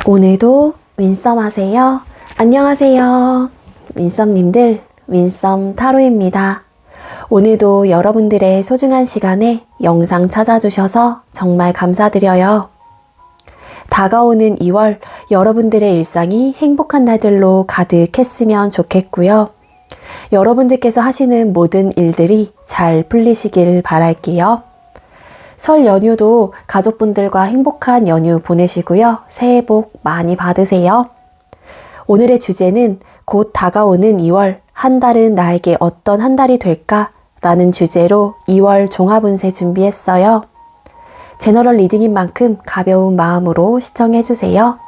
오늘도 윈썸 하세요. 안녕하세요. 윈썸님들, 윈썸 타로입니다. 오늘도 여러분들의 소중한 시간에 영상 찾아주셔서 정말 감사드려요. 다가오는 2월, 여러분들의 일상이 행복한 날들로 가득했으면 좋겠고요. 여러분들께서 하시는 모든 일들이 잘 풀리시길 바랄게요. 설 연휴도 가족분들과 행복한 연휴 보내시고요. 새해 복 많이 받으세요. 오늘의 주제는 곧 다가오는 2월, 한 달은 나에게 어떤 한 달이 될까? 라는 주제로 2월 종합운세 준비했어요. 제너럴 리딩인 만큼 가벼운 마음으로 시청해주세요.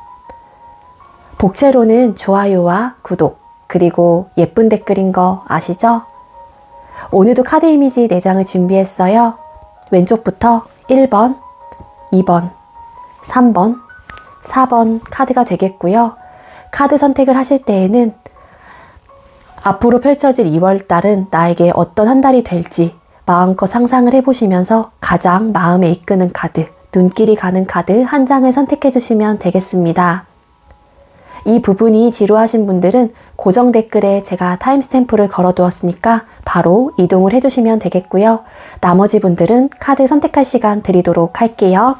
복채로는 좋아요와 구독, 그리고 예쁜 댓글인 거 아시죠? 오늘도 카드 이미지 4장을 준비했어요. 왼쪽부터 1번, 2번, 3번, 4번 카드가 되겠고요. 카드 선택을 하실 때에는 앞으로 펼쳐질 2월달은 나에게 어떤 한 달이 될지 마음껏 상상을 해보시면서 가장 마음에 이끄는 카드, 눈길이 가는 카드 한 장을 선택해 주시면 되겠습니다. 이 부분이 지루하신 분들은 고정 댓글에 제가 타임스탬프를 걸어두었으니까 바로 이동을 해주시면 되겠고요. 나머지 분들은 카드 선택할 시간 드리도록 할게요.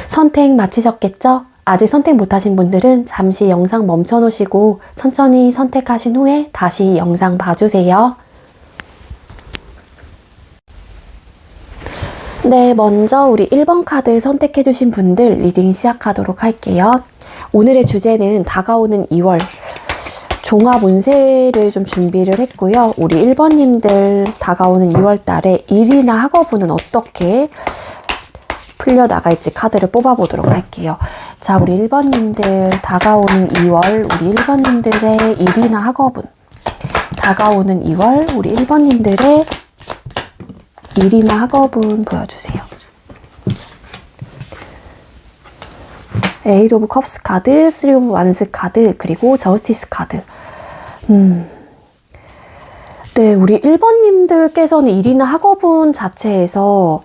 선택 마치셨겠죠? 아직 선택 못하신 분들은 잠시 영상 멈춰 놓으시고 천천히 선택하신 후에 다시 영상 봐주세요. 네, 먼저 우리 1번 카드 선택해 주신 분들 리딩 시작하도록 할게요. 오늘의 주제는 다가오는 2월 종합 운세를 좀 준비를 했고요. 우리 1번님들 다가오는 2월 달에 일이나 학업운은 어떻게 풀려나갈지 카드를 뽑아보도록 할게요. 자, 우리 1번님들 다가오는 2월 우리 1번님들의 일이나 학업운, 다가오는 2월 우리 1번님들의 일이나 학업운 보여주세요. 에이드 오브 컵스 카드, 쓰리 오브 완스 카드, 그리고 저스티스 카드. 네, 우리 1번님들께서는 일이나 학업운 자체에서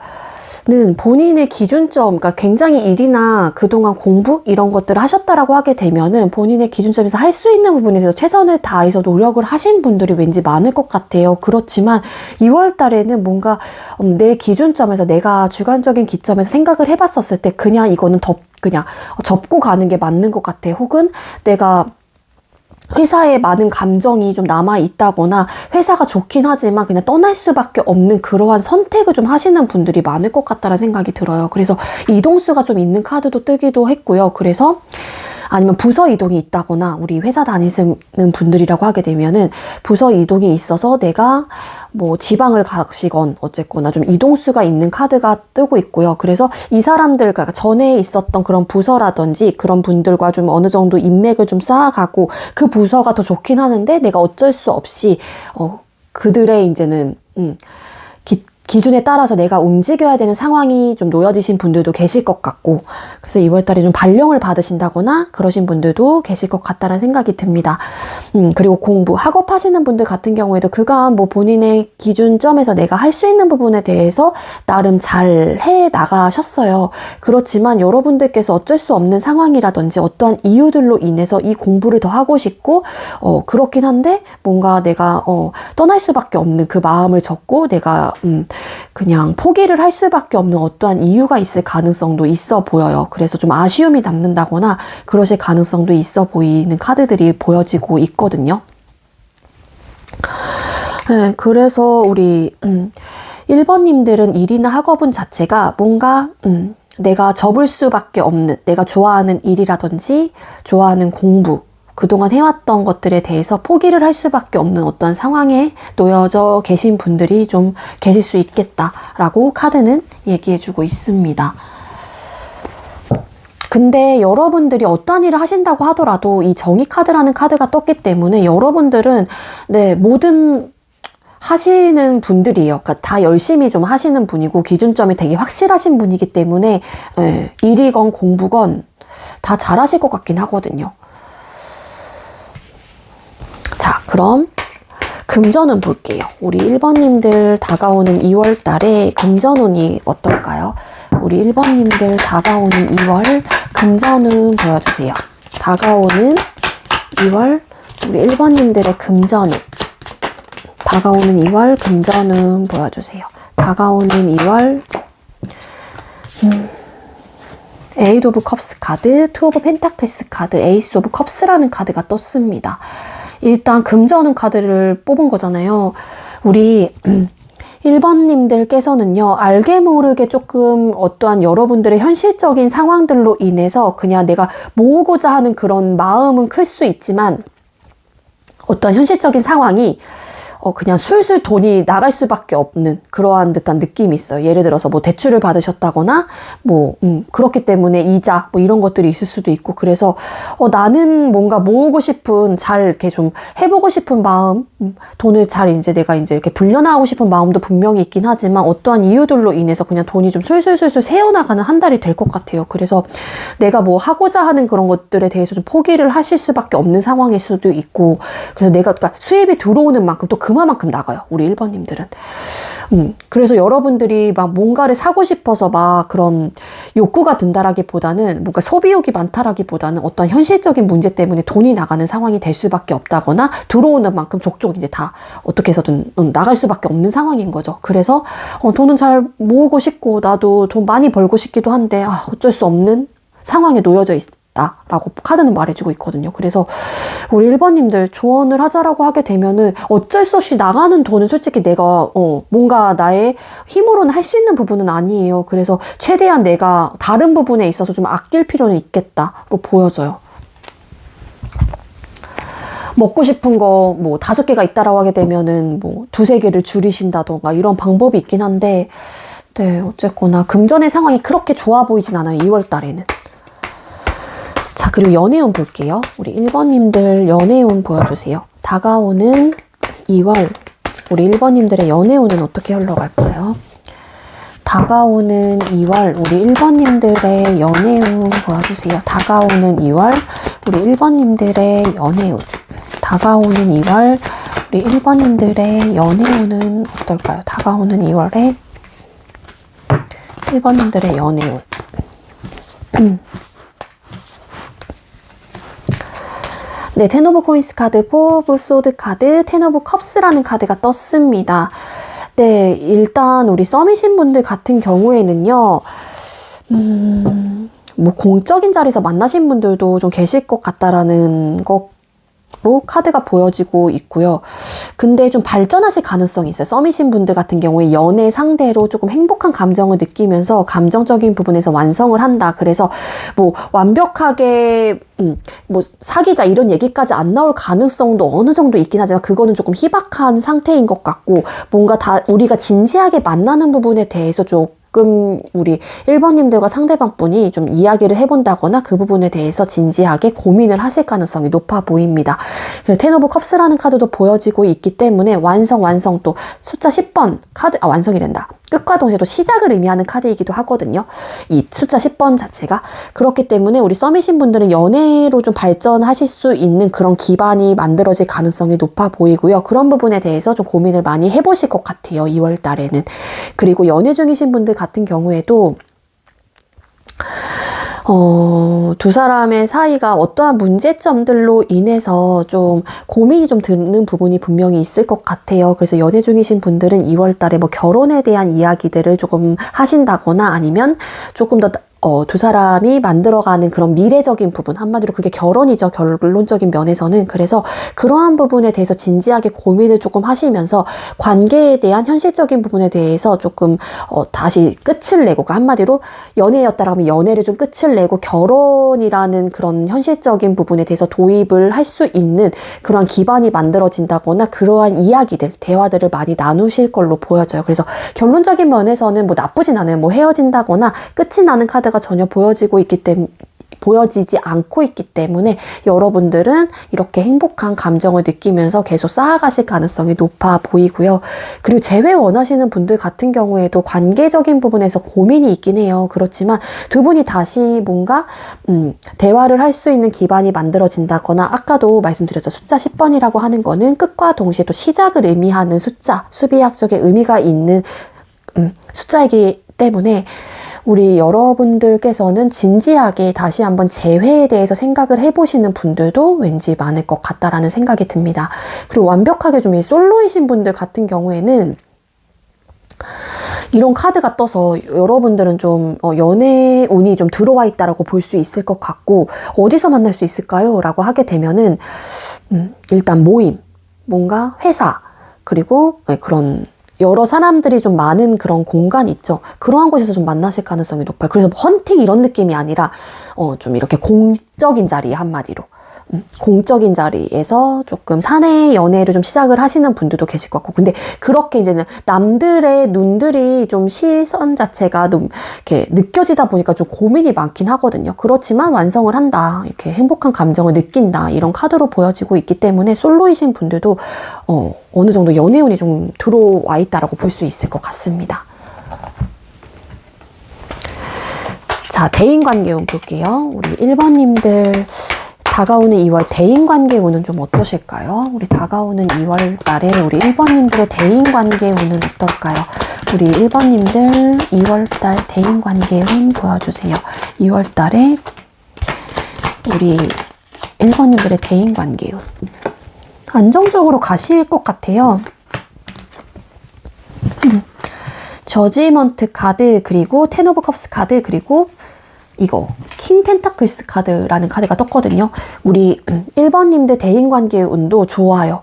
본인의 기준점, 그러니까 굉장히 일이나 그동안 공부 이런 것들을 하셨다라고 하게 되면은 본인의 기준점에서 할 수 있는 부분에서 최선을 다해서 노력을 하신 분들이 왠지 많을 것 같아요. 그렇지만 2월 달에는 뭔가 내 기준점에서, 내가 주관적인 기점에서 생각을 해봤었을 때 그냥 이거는 그냥 접고 가는 게 맞는 것 같아. 혹은 내가 회사에 많은 감정이 좀 남아있다거나 회사가 좋긴 하지만 그냥 떠날 수밖에 없는 그러한 선택을 좀 하시는 분들이 많을 것 같다는 생각이 들어요. 그래서 이동수가 좀 있는 카드도 뜨기도 했고요. 그래서 아니면 부서 이동이 있다거나, 우리 회사 다니시는 분들이라고 하게 되면은 부서 이동이 있어서 내가 뭐 지방을 가시건 어쨌거나 좀 이동수가 있는 카드가 뜨고 있고요. 그래서 이 사람들, 그러니까 전에 있었던 그런 부서라든지 그런 분들과 좀 어느 정도 인맥을 좀 쌓아가고 그 부서가 더 좋긴 하는데 내가 어쩔 수 없이 그들의 이제는 기준에 따라서 내가 움직여야 되는 상황이 좀 놓여지신 분들도 계실 것 같고, 그래서 2월달에 좀 발령을 받으신다거나 그러신 분들도 계실 것 같다는 생각이 듭니다. 그리고 공부, 학업 하시는 분들 같은 경우에도 그간 뭐 본인의 기준점에서 내가 할 수 있는 부분에 대해서 나름 잘 해 나가셨어요. 그렇지만 여러분들께서 어쩔 수 없는 상황이라든지 어떠한 이유들로 인해서 이 공부를 더 하고 싶고 그렇긴 한데 뭔가 내가 떠날 수밖에 없는 그 마음을 접고 내가 그냥 포기를 할 수밖에 없는 어떠한 이유가 있을 가능성도 있어 보여요. 그래서 좀 아쉬움이 남는다거나 그러실 가능성도 있어 보이는 카드들이 보여지고 있거든요. 네, 그래서 우리 1번님들은 일이나 학업운 자체가 뭔가 내가 접을 수밖에 없는, 내가 좋아하는 일이라든지 좋아하는 공부, 그동안 해왔던 것들에 대해서 포기를 할 수밖에 없는 어떤 상황에 놓여져 계신 분들이 좀 계실 수 있겠다라고 카드는 얘기해주고 있습니다. 근데 여러분들이 어떠한 일을 하신다고 하더라도 이 정의 카드라는 카드가 떴기 때문에 여러분들은 모든 하시는 분들이에요. 그러니까 다 열심히 좀 하시는 분이고 기준점이 되게 확실하신 분이기 때문에 일이건 공부건 다 잘하실 것 같긴 하거든요. 자, 그럼 금전운 볼게요. 우리 1번님들 다가오는 2월 달에 금전운이 어떨까요? 우리 1번님들 다가오는 2월 금전운 보여주세요. 다가오는 2월 우리 1번님들의 금전운. 다가오는 2월 금전운 보여주세요. 다가오는 2월 에이드 오브 컵스 카드, 투 오브 펜타클스 카드, 에이스 오브 컵스라는 카드가 떴습니다. 일단 금전운 카드를 뽑은 거잖아요. 우리 1번님들께서는요, 알게 모르게 조금 어떠한 여러분들의 현실적인 상황들로 인해서 그냥 내가 모으고자 하는 그런 마음은 클 수 있지만 어떤 현실적인 상황이 그냥 술술 돈이 나갈 수밖에 없는 그러한 듯한 느낌이 있어요. 예를 들어서 뭐 대출을 받으셨다거나 뭐 그렇기 때문에 이자 뭐 이런 것들이 있을 수도 있고, 그래서 나는 뭔가 모으고 싶은, 잘 이렇게 좀 해보고 싶은 마음, 돈을 잘 이제 내가 이제 이렇게 불려나가고 싶은 마음도 분명히 있긴 하지만 어떠한 이유들로 인해서 그냥 돈이 좀 술술술술 새어나가는 한 달이 될 것 같아요. 그래서 내가 뭐 하고자 하는 그런 것들에 대해서 좀 포기를 하실 수밖에 없는 상황일 수도 있고, 그래서 내가 그러니까 수입이 들어오는 만큼 또 그만큼 나가요. 우리 1번님들은. 그래서 여러분들이 막 뭔가를 사고 싶어서 막 그런 욕구가 든다라기보다는, 뭔가 소비욕이 많다라기보다는 어떤 현실적인 문제 때문에 돈이 나가는 상황이 될 수밖에 없다거나 들어오는 만큼 족족 이제 다 어떻게 해서든 나갈 수밖에 없는 상황인 거죠. 그래서 돈은 잘 모으고 싶고 나도 돈 많이 벌고 싶기도 한데 어쩔 수 없는 상황에 놓여져 라고 카드는 말해주고 있거든요. 그래서 우리 1번님들 조언을 하자라고 하게 되면은 어쩔 수 없이 나가는 돈은 솔직히 내가 뭔가 나의 힘으로는 할 수 있는 부분은 아니에요. 그래서 최대한 내가 다른 부분에 있어서 좀 아낄 필요는 있겠다로 보여져요. 먹고 싶은 거 뭐 5개가 있다라고 하게 되면은 뭐 2-3개를 줄이신다던가 이런 방법이 있긴 한데, 네, 어쨌거나 금전의 상황이 그렇게 좋아 보이진 않아요. 2월 달에는. 자, 그리고 연애운 볼게요. 우리 1번님들 연애운 보여주세요. 다가오는 2월 우리 1번님들의 연애운은 어떻게 흘러갈까요? 다가오는 2월 우리 1번님들의 연애운 보여주세요. 다가오는 2월 우리 1번님들의 연애운. 다가오는 2월 우리 1번님들의 연애운은 어떨까요? 다가오는 2월에 1번님들의 연애운. 네, 텐 오브 코인스 카드, 포 오브 소드 카드, 텐 오브 컵스라는 카드가 떴습니다. 네, 일단 우리 썸이신 분들 같은 경우에는요, 뭐 공적인 자리에서 만나신 분들도 좀 계실 것 같다라는 것로 카드가 보여지고 있고요. 근데 좀 발전하실 가능성이 있어요. 썸이신 분들 같은 경우에 연애 상대로 조금 행복한 감정을 느끼면서 감정적인 부분에서 완성을 한다. 그래서 뭐 완벽하게 뭐 사귀자 이런 얘기까지 안 나올 가능성도 어느 정도 있긴 하지만 그거는 조금 희박한 상태인 것 같고, 뭔가 다 우리가 진지하게 만나는 부분에 대해서 조금 우리 1번님들과 상대방 분이 좀 이야기를 해본다거나 그 부분에 대해서 진지하게 고민을 하실 가능성이 높아 보입니다. 텐 오브 컵스라는 카드도 보여지고 있기 때문에 완성 또 숫자 10번 카드, 완성이란다. 끝과 동시에 또 시작을 의미하는 카드이기도 하거든요. 이 숫자 10번 자체가. 그렇기 때문에 우리 썸이신 분들은 연애로 좀 발전하실 수 있는 그런 기반이 만들어질 가능성이 높아 보이고요. 그런 부분에 대해서 좀 고민을 많이 해보실 것 같아요. 2월 달에는. 그리고 연애 중이신 분들 같은 경우에도 두 사람의 사이가 어떠한 문제점들로 인해서 좀 고민이 좀 드는 부분이 분명히 있을 것 같아요. 그래서 연애 중이신 분들은 2월 달에 뭐 결혼에 대한 이야기들을 조금 하신다거나 아니면 조금 더 두 사람이 만들어가는 그런 미래적인 부분, 한마디로 그게 결혼이죠. 결론적인 면에서는. 그래서 그러한 부분에 대해서 진지하게 고민을 조금 하시면서 관계에 대한 현실적인 부분에 대해서 조금 다시 끝을 내고, 그러니까 한마디로 연애였다라면 연애를 좀 끝을 내고 결혼이라는 그런 현실적인 부분에 대해서 도입을 할 수 있는 그러한 기반이 만들어진다거나 그러한 이야기들, 대화들을 많이 나누실 걸로 보여져요. 그래서 결론적인 면에서는 뭐 나쁘진 않아요. 뭐 헤어진다거나 끝이 나는 카드가 전혀 보여지고 있기 때문에 보여지지 않고 있기 때문에 여러분들은 이렇게 행복한 감정을 느끼면서 계속 쌓아가실 가능성이 높아 보이고요. 그리고 재회 원하시는 분들 같은 경우에도 관계적인 부분에서 고민이 있긴 해요. 그렇지만 두 분이 다시 뭔가 대화를 할 수 있는 기반이 만들어진다거나, 아까도 말씀드렸죠. 숫자 10번이라고 하는 거는 끝과 동시에 또 시작을 의미하는 숫자, 수비학적인 의미가 있는 숫자이기 때문에 우리 여러분들께서는 진지하게 다시 한번 재회에 대해서 생각을 해보시는 분들도 왠지 많을 것 같다라는 생각이 듭니다. 그리고 완벽하게 좀 이 솔로이신 분들 같은 경우에는 이런 카드가 떠서 여러분들은 좀 연애 운이 좀 들어와 있다라고 볼 수 있을 것 같고, 어디서 만날 수 있을까요? 라고 하게 되면은 일단 모임, 뭔가 회사, 그리고 그런 여러 사람들이 좀 많은 그런 공간 있죠. 그러한 곳에서 좀 만나실 가능성이 높아요. 그래서 헌팅 이런 느낌이 아니라 좀 이렇게 공적인 자리, 한마디로 공적인 자리에서 조금 사내 연애를 좀 시작을 하시는 분들도 계실 것 같고, 근데 그렇게 이제는 남들의 눈들이 좀 시선 자체가 좀 이렇게 느껴지다 보니까 좀 고민이 많긴 하거든요. 그렇지만 완성을 한다, 이렇게 행복한 감정을 느낀다, 이런 카드로 보여지고 있기 때문에 솔로이신 분들도 어느 정도 연애운이 좀 들어와 있다라고 볼 수 있을 것 같습니다. 자, 대인관계운 볼게요. 우리 1번님들 다가오는 2월 대인관계 운은 좀 어떠실까요? 우리 다가오는 2월 달에 우리 1번님들의 대인관계 운은 어떨까요? 우리 1번님들 2월 달 대인관계 운 보여주세요. 2월 달에 우리 1번님들의 대인관계 운. 안정적으로 가실 것 같아요. 저지먼트 카드, 그리고 텐 오브 컵스 카드, 그리고 이거 킹 펜타클스 카드라는 카드가 떴거든요. 우리 1번님들 대인관계 운도 좋아요.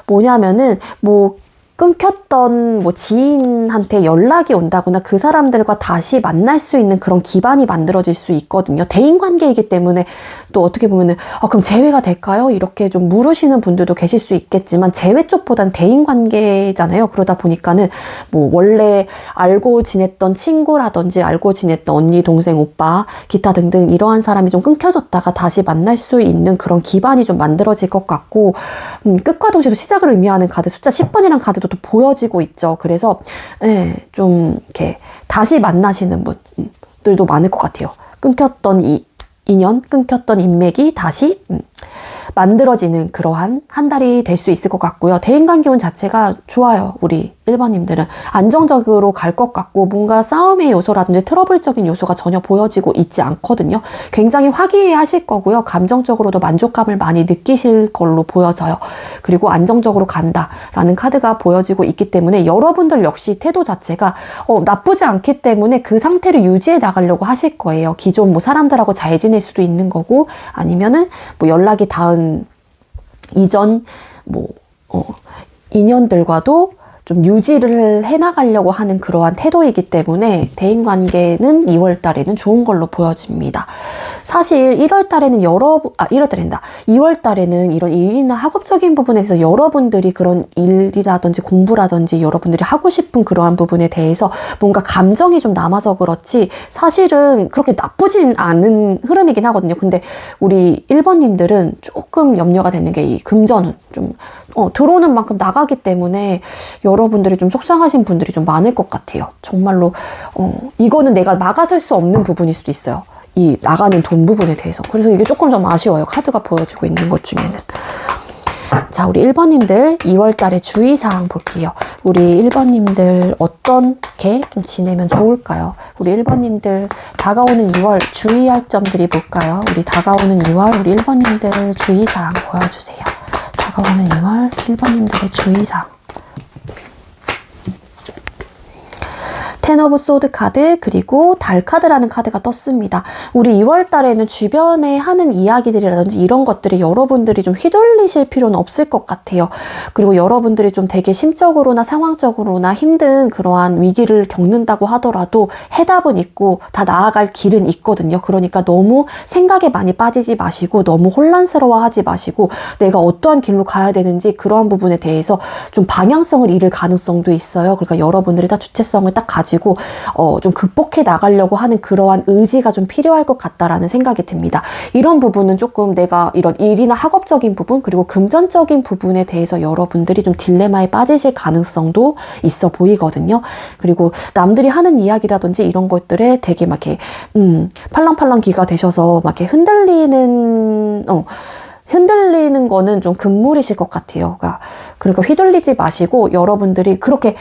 뭐냐면은 뭐 끊겼던 뭐 지인한테 연락이 온다거나 그 사람들과 다시 만날 수 있는 그런 기반이 만들어질 수 있거든요. 대인관계이기 때문에 또 어떻게 보면은 그럼 재회가 될까요? 이렇게 좀 물으시는 분들도 계실 수 있겠지만, 재회 쪽보단 대인관계잖아요. 그러다 보니까는 뭐 원래 알고 지냈던 친구라든지 알고 지냈던 언니, 동생, 오빠, 기타 등등 이러한 사람이 좀 끊겨졌다가 다시 만날 수 있는 그런 기반이 좀 만들어질 것 같고, 끝과 동시에 시작을 의미하는 카드 숫자 10번이란 카드도 또 보여지고 있죠. 그래서 좀 이렇게 다시 만나시는 분들도 많을 것 같아요. 끊겼던 인연, 끊겼던 인맥이 다시 만들어지는 그러한 한 달이 될 수 있을 것 같고요. 대인관계운 자체가 좋아요. 우리 1번님들은 안정적으로 갈 것 같고, 뭔가 싸움의 요소라든지 트러블적인 요소가 전혀 보여지고 있지 않거든요. 굉장히 화기애애하실 거고요. 감정적으로도 만족감을 많이 느끼실 걸로 보여져요. 그리고 안정적으로 간다라는 카드가 보여지고 있기 때문에 여러분들 역시 태도 자체가 나쁘지 않기 때문에 그 상태를 유지해 나가려고 하실 거예요. 기존 뭐 사람들하고 잘 지낼 수도 있는 거고, 아니면은 뭐 연락이 닿은 이전 뭐 인연들과도 좀 유지를 해나가려고 하는 그러한 태도이기 때문에 대인관계는 2월 달에는 좋은 걸로 보여집니다. 사실 1월 달에는 2월 달에는 이런 일이나 학업적인 부분에서 여러분들이 그런 일이라든지 공부라든지 여러분들이 하고 싶은 그러한 부분에 대해서 뭔가 감정이 좀 남아서 그렇지 사실은 그렇게 나쁘진 않은 흐름이긴 하거든요. 근데 우리 1번님들은 조금 염려가 되는 게 이 금전운 좀 들어오는 만큼 나가기 때문에 여러분들이 좀 속상하신 분들이 좀 많을 것 같아요. 정말로 이거는 내가 막아설 수 없는 부분일 수도 있어요. 이 나가는 돈 부분에 대해서. 그래서 이게 조금 좀 아쉬워요. 카드가 보여지고 있는 것 중에는. 자, 우리 1번님들 2월 달에 주의사항 볼게요. 우리 1번님들 어떻게 좀 지내면 좋을까요? 우리 1번님들 다가오는 2월 주의할 점들이 뭘까요? 우리 다가오는 2월 우리 1번님들 주의사항 보여주세요. 다가오는 2월 1번님들의 주의사항. 텐 오브 소드 카드, 그리고 달 카드라는 카드가 떴습니다. 우리 2월 달에는 주변에 하는 이야기들이라든지 이런 것들이 여러분들이 좀 휘둘리실 필요는 없을 것 같아요. 그리고 여러분들이 좀 되게 심적으로나 상황적으로나 힘든 그러한 위기를 겪는다고 하더라도 해답은 있고 다 나아갈 길은 있거든요. 그러니까 너무 생각에 많이 빠지지 마시고 너무 혼란스러워하지 마시고 내가 어떠한 길로 가야 되는지 그러한 부분에 대해서 좀 방향성을 잃을 가능성도 있어요. 그러니까 여러분들이 다 주체성을 딱 가지고 가지고 좀 극복해 나가려고 하는 그러한 의지가 좀 필요할 것 같다라는 생각이 듭니다. 이런 부분은 조금 내가 이런 일이나 학업적인 부분 그리고 금전적인 부분에 대해서 여러분들이 좀 딜레마에 빠지실 가능성도 있어 보이거든요. 그리고 남들이 하는 이야기라든지 이런 것들에 되게 막 이렇게 팔랑팔랑 기가 되셔서 막 이렇게 흔들리는 거는 좀 금물이실 것 같아요. 그러니까 휘둘리지 마시고 여러분들이 그렇게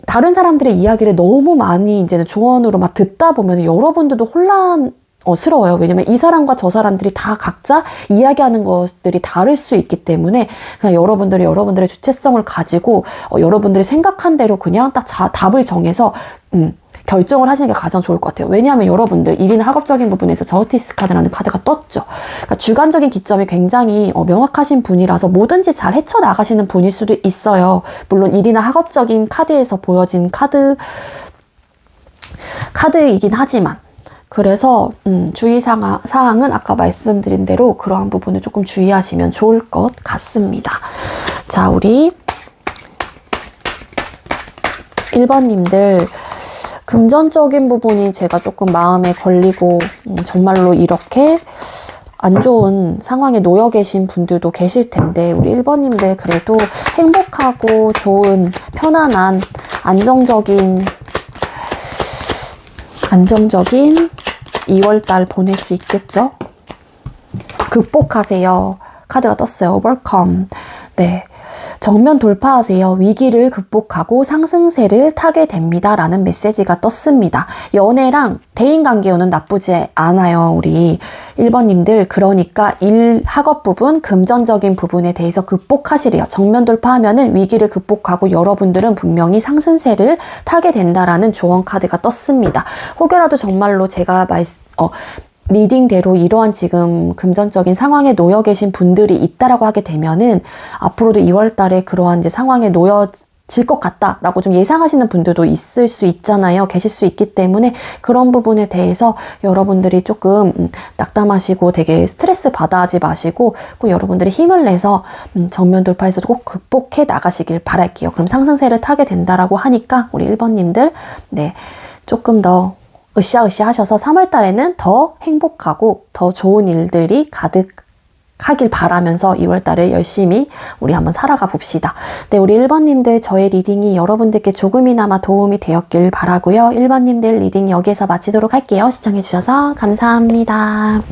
다른 사람들의 이야기를 너무 많이 이제는 조언으로 막 듣다 보면 여러분들도 혼란스러워요. 왜냐면 이 사람과 저 사람들이 다 각자 이야기하는 것들이 다를 수 있기 때문에 그냥 여러분들이 여러분들의 주체성을 가지고 여러분들이 생각한 대로 그냥 딱 답을 정해서 결정을 하시는 게 가장 좋을 것 같아요. 왜냐하면 여러분들 일이나 학업적인 부분에서 저스티스 카드라는 카드가 떴죠. 그러니까 주관적인 기점이 굉장히 명확하신 분이라서 뭐든지 잘 헤쳐나가시는 분일 수도 있어요. 물론 일이나 학업적인 카드에서 보여진 카드이긴 하지만 그래서 주의사항은 아까 말씀드린 대로 그러한 부분을 조금 주의하시면 좋을 것 같습니다. 자, 우리 1번님들 금전적인 부분이 제가 조금 마음에 걸리고 정말로 이렇게 안 좋은 상황에 놓여 계신 분들도 계실 텐데 우리 1번님들 그래도 행복하고 좋은 편안한 안정적인 2월달 보낼 수 있겠죠? 극복하세요. 카드가 떴어요. Overcome. 네. 정면 돌파하세요. 위기를 극복하고 상승세를 타게 됩니다. 라는 메시지가 떴습니다. 연애랑 대인관계로는 나쁘지 않아요. 우리 1번님들. 그러니까 일, 학업 부분, 금전적인 부분에 대해서 극복하시래요. 정면 돌파하면은 위기를 극복하고 여러분들은 분명히 상승세를 타게 된다라는 조언 카드가 떴습니다. 혹여라도 정말로 제가 리딩대로 이러한 지금 금전적인 상황에 놓여 계신 분들이 있다라고 하게 되면은 앞으로도 2월 달에 그러한 이제 상황에 놓여질 것 같다라고 좀 예상하시는 분들도 있을 수 있잖아요. 계실 수 있기 때문에 그런 부분에 대해서 여러분들이 조금 낙담하시고 되게 스트레스 받아하지 마시고 꼭 여러분들이 힘을 내서 정면 돌파해서 꼭 극복해 나가시길 바랄게요. 그럼 상승세를 타게 된다라고 하니까 우리 1번님들 네, 조금 더 으쌰으쌰 하셔서 3월 달에는 더 행복하고 더 좋은 일들이 가득하길 바라면서 2월 달을 열심히 우리 한번 살아가 봅시다. 네, 우리 1번님들 저의 리딩이 여러분들께 조금이나마 도움이 되었길 바라고요. 1번님들 리딩 여기에서 마치도록 할게요. 시청해주셔서 감사합니다.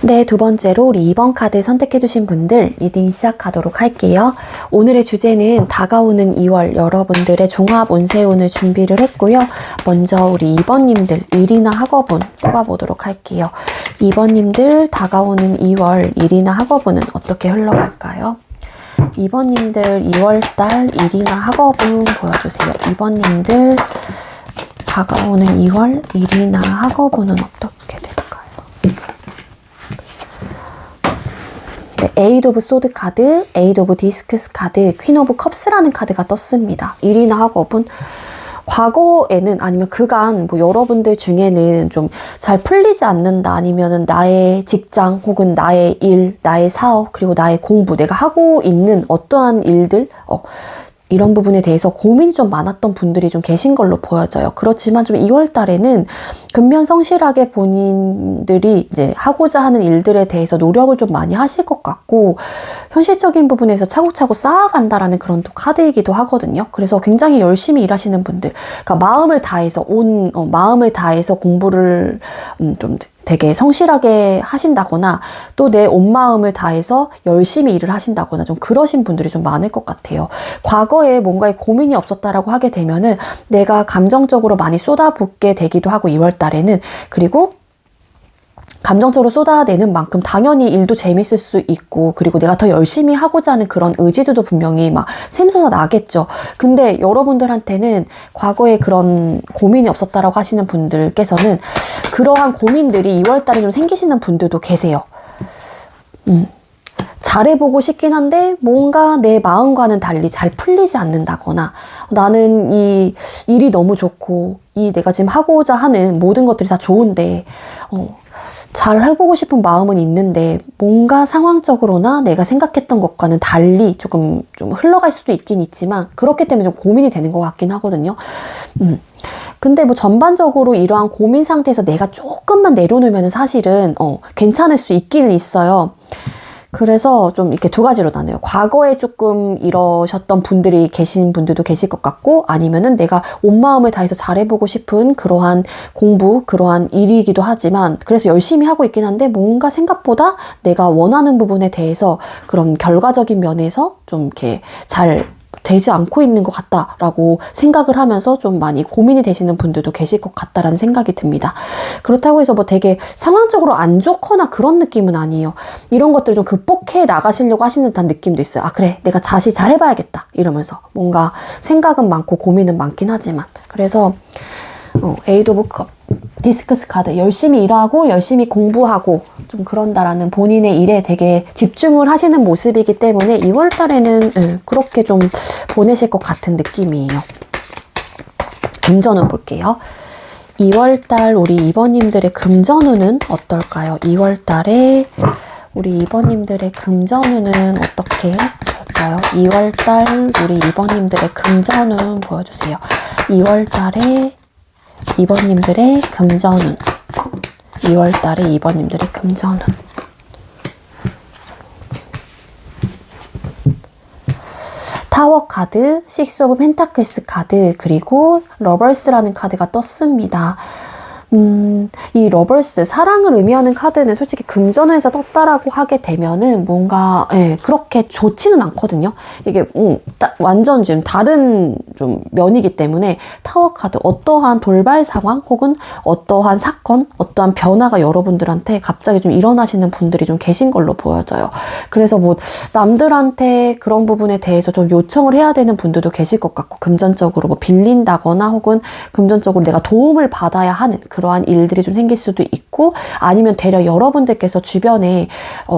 네, 두 번째로 우리 2번 카드 선택해주신 분들 리딩 시작하도록 할게요. 오늘의 주제는 다가오는 2월 여러분들의 종합 운세운을 준비를 했고요. 먼저 우리 2번님들 일이나 학업운 뽑아보도록 할게요. 2번님들 다가오는 2월 일이나 학업운은 어떻게 흘러갈까요? 2번님들 2월달 일이나 학업운 보여주세요. 2번님들 다가오는 2월 일이나 학업운은 어떻게 될까요? 네, 에이드 오브 소드 카드, 에이드 오브 디스크스 카드, 퀸 오브 컵스라는 카드가 떴습니다. 일이나 학업은 과거에는 아니면 그간 여러분들 중에는 좀 잘 풀리지 않는다 아니면은 나의 직장 혹은 나의 일, 나의 사업 그리고 나의 공부 내가 하고 있는 어떠한 일들 이런 부분에 대해서 고민이 좀 많았던 분들이 좀 계신 걸로 보여져요. 그렇지만 좀 2월 달에는 근면성실하게 본인들이 이제 하고자 하는 일들에 대해서 노력을 좀 많이 하실 것 같고 현실적인 부분에서 차곡차곡 쌓아간다라는 그런 또 카드이기도 하거든요. 그래서 굉장히 열심히 일하시는 분들, 그러니까 마음을 다해서 마음을 다해서 공부를 좀 되게 성실하게 하신다거나 또 내 온 마음을 다해서 열심히 일을 하신다거나 좀 그러신 분들이 좀 많을 것 같아요. 과거에 뭔가에 고민이 없었다라고 하게 되면은 내가 감정적으로 많이 쏟아붓게 되기도 하고 2월 달에는 그리고 감정적으로 쏟아내는 만큼 당연히 일도 재밌을 수 있고 그리고 내가 더 열심히 하고자 하는 그런 의지도 분명히 막 샘솟아 나겠죠. 근데 여러분들한테는 과거에 그런 고민이 없었다라고 하시는 분들께서는 그러한 고민들이 2월달에 좀 생기시는 분들도 계세요. 잘해보고 싶긴 한데 뭔가 내 마음과는 달리 잘 풀리지 않는다거나 나는 이 일이 너무 좋고 이 내가 지금 하고자 하는 모든 것들이 다 좋은데 잘 해보고 싶은 마음은 있는데 뭔가 상황적으로나 내가 생각했던 것과는 달리 조금 좀 흘러갈 수도 있긴 있지만 그렇기 때문에 좀 고민이 되는 것 같긴 하거든요. 근데 뭐 전반적으로 이러한 고민 상태에서 내가 조금만 내려놓으면 사실은 괜찮을 수 있기는 있어요. 그래서 좀 이렇게 두 가지로 나눠요. 과거에 조금 이러셨던 분들이 계신 분들도 계실 것 같고 아니면은 내가 온 마음을 다해서 잘해보고 싶은 그러한 공부, 그러한 일이기도 하지만 그래서 열심히 하고 있긴 한데 뭔가 생각보다 내가 원하는 부분에 대해서 그런 결과적인 면에서 좀 이렇게 잘 되지 않고 있는 것 같다라고 생각을 하면서 좀 많이 고민이 되시는 분들도 계실 것 같다라는 생각이 듭니다. 그렇다고 해서 뭐 되게 상황적으로 안 좋거나 그런 느낌은 아니에요. 이런 것들을 좀 극복해 나가시려고 하시는 듯한 느낌도 있어요. 아 그래 내가 다시 잘 해봐야겠다 이러면서 뭔가 생각은 많고 고민은 많긴 하지만 그래서 에이드 오브 컵 디스커스 카드 열심히 일하고 열심히 공부하고 좀 그런다라는 본인의 일에 되게 집중을 하시는 모습이기 때문에 2월 달에는 그렇게 좀 보내실 것 같은 느낌이에요. 금전운 볼게요. 2월 달 우리 2번님들의 금전운은 어떨까요? 2월 달에 우리 2번님들의 금전운은 어떻게 볼까요? 2월 달 우리 2번님들의 금전운 보여주세요. 2월 달에 2번님들의 금전운 2월달에 2번님들의 금전운 타워 카드, 식스 오브 펜타클스 카드 그리고 러버스라는 카드가 떴습니다. 이 러버스, 사랑을 의미하는 카드는 솔직히 금전에서 떴다라고 하게 되면은 뭔가, 그렇게 좋지는 않거든요. 이게, 완전 좀 다른 좀 면이기 때문에 타워 카드, 어떠한 돌발 상황 혹은 어떠한 사건, 어떠한 변화가 여러분들한테 갑자기 좀 일어나시는 분들이 좀 계신 걸로 보여져요. 그래서 뭐, 남들한테 그런 부분에 대해서 좀 요청을 해야 되는 분들도 계실 것 같고, 금전적으로 뭐 빌린다거나 혹은 금전적으로 내가 도움을 받아야 하는 그러한 일들이 좀 생길 수도 있고 아니면 되려 여러분들께서 주변에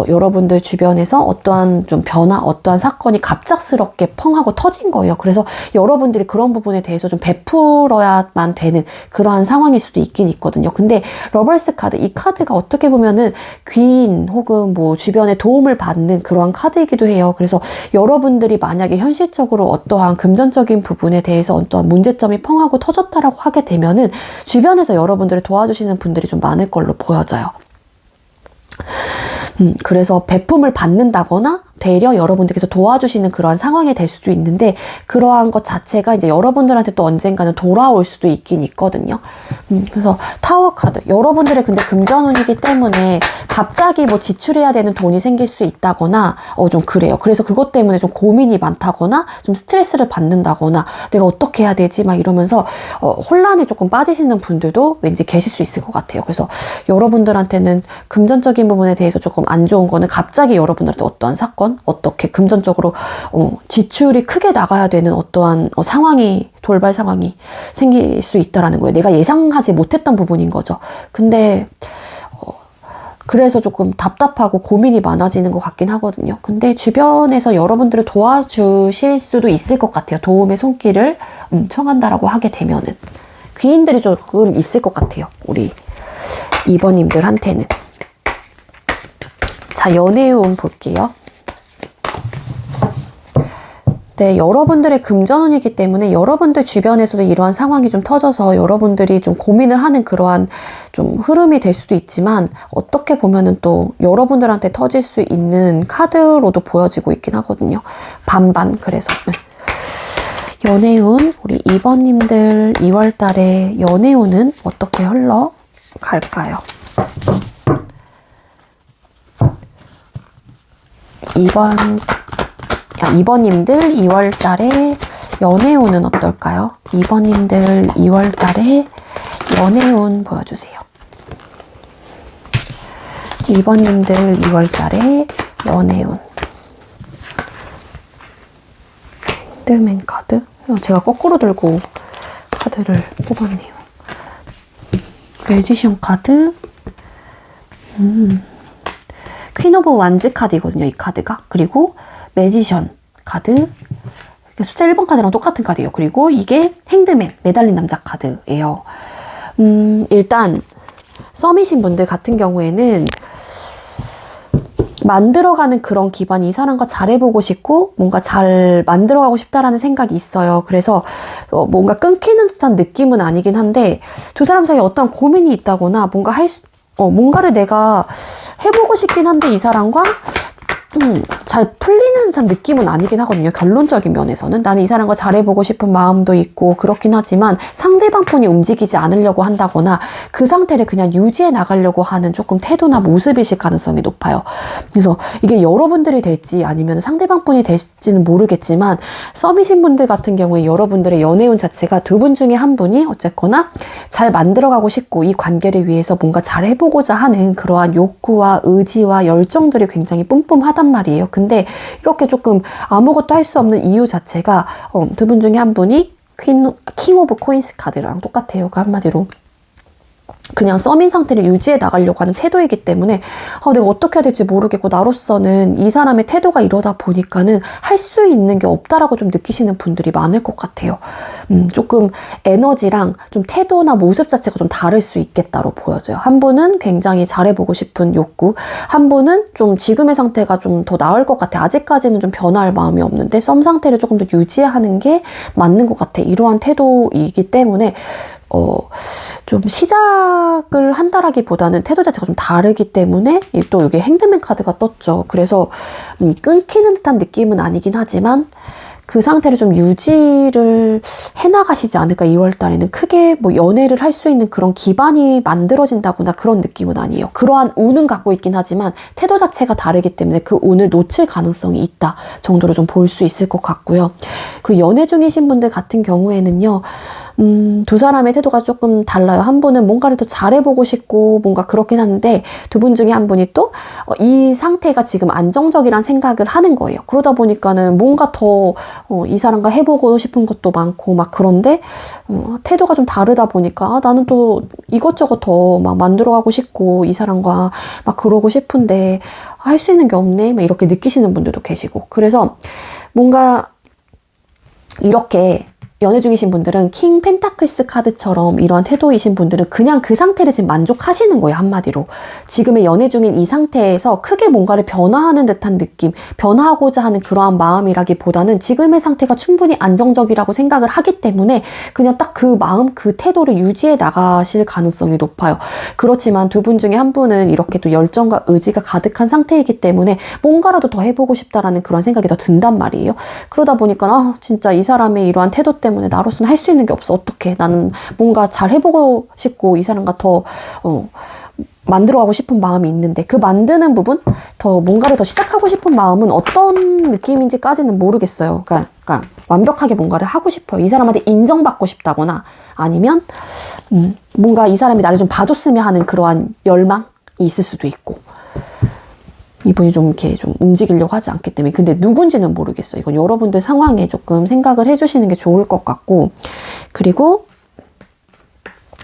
여러분들 주변에서 어떠한 좀 변화, 어떠한 사건이 갑작스럽게 펑 하고 터진 거예요. 그래서 여러분들이 그런 부분에 대해서 좀 베풀어야만 되는 그러한 상황일 수도 있긴 있거든요. 근데 러버스 카드, 이 카드가 어떻게 보면은 귀인 혹은 뭐 주변에 도움을 받는 그러한 카드이기도 해요. 그래서 여러분들이 만약에 현실적으로 어떠한 금전적인 부분에 대해서 어떠한 문제점이 펑 하고 터졌다라고 하게 되면은 주변에서 여러분들을 도와주시는 분들이 좀 많을 걸로 보여져요. 그래서 베품을 받는다거나 되려 여러분들께서 도와주시는 그러한 상황이 될 수도 있는데 그러한 것 자체가 이제 여러분들한테 또 언젠가는 돌아올 수도 있긴 있거든요. 그래서 타워 카드, 여러분들의 근데 금전운이기 때문에 갑자기 뭐 지출해야 되는 돈이 생길 수 있다거나 좀 그래요. 그래서 그것 때문에 좀 고민이 많다거나 좀 스트레스를 받는다거나 내가 어떻게 해야 되지 막 이러면서 혼란에 조금 빠지시는 분들도 왠지 계실 수 있을 것 같아요. 그래서 여러분들한테는 금전적인 부분에 대해서 조금 안 좋은 거는 갑자기 여러분들한테 어떠한 사건, 어떻게 금전적으로 지출이 크게 나가야 되는 어떠한 상황이, 돌발 상황이 생길 수 있다라는 거예요. 내가 예상하지 못했던 부분인 거죠. 근데 그래서 조금 답답하고 고민이 많아지는 것 같긴 하거든요. 근데 주변에서 여러분들을 도와주실 수도 있을 것 같아요. 도움의 손길을 청한다라고 하게 되면은 귀인들이 조금 있을 것 같아요. 우리 2번님들한테는. 자, 연애운 볼게요. 네, 여러분들의 금전운이기 때문에 여러분들 주변에서도 이러한 상황이 좀 터져서 여러분들이 좀 고민을 하는 그러한 좀 흐름이 될 수도 있지만 어떻게 보면은 또 여러분들한테 터질 수 있는 카드로도 보여지고 있긴 하거든요. 반반. 그래서 연애운, 우리 2번님들 2월 달에 연애운은 어떻게 흘러갈까요? 2번님들 2월 달에 연애운은 어떨까요? 2번님들 2월 달에 연애운 보여주세요. 2번님들 2월 달에 연애운. 핸드맨 카드? 제가 거꾸로 들고 카드를 뽑았네요. 매지션 카드. 퀸 오브 완즈 카드이거든요, 이 카드가. 그리고 매지션 카드. 숫자 1번 카드랑 똑같은 카드예요. 그리고 이게 행드맨, 매달린 남자 카드예요. 일단 썸이신 분들 같은 경우에는 만들어가는 그런 기반이 이 사람과 잘해보고 싶고 뭔가 잘 만들어가고 싶다라는 생각이 있어요. 그래서 뭔가 끊기는 듯한 느낌은 아니긴 한데 두 사람 사이에 어떤 고민이 있다거나 뭔가를 내가 해보고 싶긴 한데 이 사람과 잘 풀리는 듯한 느낌은 아니긴 하거든요. 결론적인 면에서는. 나는 이 사람과 잘해보고 싶은 마음도 있고 그렇긴 하지만 상대방 분이 움직이지 않으려고 한다거나 그 상태를 그냥 유지해 나가려고 하는 조금 태도나 모습이실 가능성이 높아요. 그래서 이게 여러분들이 될지 아니면 상대방 분이 될지는 모르겠지만 썸이신 분들 같은 경우에 여러분들의 연애운 자체가 두 분 중에 한 분이 어쨌거나 잘 만들어가고 싶고 이 관계를 위해서 뭔가 잘 해보고자 하는 그러한 욕구와 의지와 열정들이 굉장히 뿜뿜하단 말이에요. 근데 이렇게 조금 아무것도 할 수 없는 이유 자체가 두 분 중에 한 분이 킹 오브 코인스 카드랑 똑같아요. 그 한마디로 그냥 썸인 상태를 유지해 나가려고 하는 태도이기 때문에 내가 어떻게 해야 될지 모르겠고 나로서는 이 사람의 태도가 이러다 보니까는 할 수 있는 게 없다라고 좀 느끼시는 분들이 많을 것 같아요. 조금 에너지랑 좀 태도나 모습 자체가 좀 다를 수 있겠다로 보여져요. 한 분은 굉장히 잘해보고 싶은 욕구, 한 분은 좀 지금의 상태가 좀 더 나을 것 같아. 아직까지는 좀 변화할 마음이 없는데 썸 상태를 조금 더 유지하는 게 맞는 것 같아. 이러한 태도이기 때문에 좀 시작을 한다라기보다는 태도 자체가 좀 다르기 때문에 또 여기 핸드맨 카드가 떴죠. 그래서 끊기는 듯한 느낌은 아니긴 하지만 그 상태를 좀 유지를 해나가시지 않을까. 2월 달에는 크게 뭐 연애를 할 수 있는 그런 기반이 만들어진다거나 그런 느낌은 아니에요. 그러한 운은 갖고 있긴 하지만 태도 자체가 다르기 때문에 그 운을 놓칠 가능성이 있다 정도로 좀 볼 수 있을 것 같고요. 그리고 연애 중이신 분들 같은 경우에는요. 두 사람의 태도가 조금 달라요. 한 분은 뭔가를 더 잘해보고 싶고 뭔가 그렇긴 한데 두 분 중에 한 분이 또 이 상태가 지금 안정적이란 생각을 하는 거예요. 그러다 보니까는 뭔가 더 이 사람과 해보고 싶은 것도 많고 막 그런데 태도가 좀 다르다 보니까 나는 또 이것저것 더 막 만들어가고 싶고 이 사람과 막 그러고 싶은데 할 수 있는 게 없네 막 이렇게 느끼시는 분들도 계시고 그래서 뭔가 이렇게 연애 중이신 분들은 킹 펜타클스 카드처럼 이러한 태도이신 분들은 그냥 그 상태를 지금 만족하시는 거예요. 한마디로. 지금의 연애 중인 이 상태에서 크게 뭔가를 변화하는 듯한 느낌, 변화하고자 하는 그러한 마음이라기보다는 지금의 상태가 충분히 안정적이라고 생각을 하기 때문에 그냥 딱 그 마음, 그 태도를 유지해 나가실 가능성이 높아요. 그렇지만 두 분 중에 한 분은 이렇게 또 열정과 의지가 가득한 상태이기 때문에 뭔가라도 더 해보고 싶다라는 그런 생각이 더 든단 말이에요. 그러다 보니까 진짜 이 사람의 이러한 태도 때문에 나로서는 할 수 있는 게 없어. 어떡해. 나는 뭔가 잘 해보고 싶고 이 사람과 더 만들어가고 싶은 마음이 있는데 그 만드는 부분? 더 뭔가를 더 시작하고 싶은 마음은 어떤 느낌인지까지는 모르겠어요. 그러니까 완벽하게 뭔가를 하고 싶어요. 이 사람한테 인정받고 싶다거나 아니면 뭔가 이 사람이 나를 좀 봐줬으면 하는 그러한 열망이 있을 수도 있고 이분이 좀 이렇게 좀 움직이려고 하지 않기 때문에 근데 누군지는 모르겠어요. 이건 여러분들 상황에 조금 생각을 해주시는 게 좋을 것 같고 그리고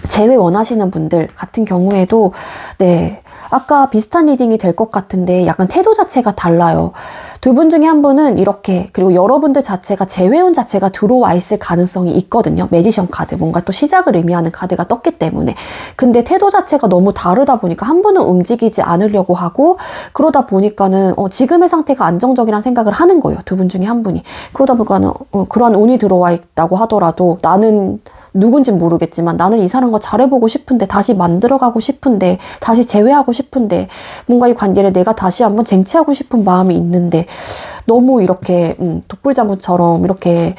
재회 원하시는 분들 같은 경우에도 네 아까 비슷한 리딩이 될 것 같은데 약간 태도 자체가 달라요. 두 분 중에 한 분은 이렇게 그리고 여러분들 자체가 재회운 자체가 들어와 있을 가능성이 있거든요. 매지션 카드 뭔가 또 시작을 의미하는 카드가 떴기 때문에 근데 태도 자체가 너무 다르다 보니까 한 분은 움직이지 않으려고 하고 그러다 보니까는 지금의 상태가 안정적이라는 생각을 하는 거예요. 두 분 중에 한 분이 그러다 보니까는 그러한 운이 들어와 있다고 하더라도 나는 누군진 모르겠지만 나는 이 사람과 잘해보고 싶은데 다시 만들어가고 싶은데 다시 재회하고 싶은데 뭔가 이 관계를 내가 다시 한번 쟁취하고 싶은 마음이 있는데 너무 이렇게 독불장군처럼 이렇게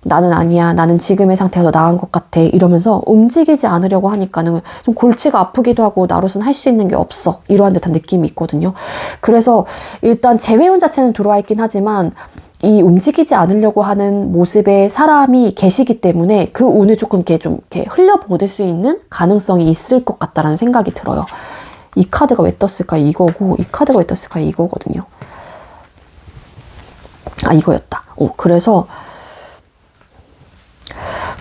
나는 아니야 나는 지금의 상태가 더 나은 것 같아 이러면서 움직이지 않으려고 하니까는 좀 골치가 아프기도 하고 나로서는 할 수 있는 게 없어 이러한 듯한 느낌이 있거든요. 그래서 일단 재회운 자체는 들어와 있긴 하지만 이 움직이지 않으려고 하는 모습의 사람이 계시기 때문에 그 운을 조금 이렇게 흘려보낼 수 있는 가능성이 있을 것 같다라는 생각이 들어요. 이 카드가 왜 떴을까 이거고 이 카드가 왜 떴을까 이거거든요. 아 이거였다.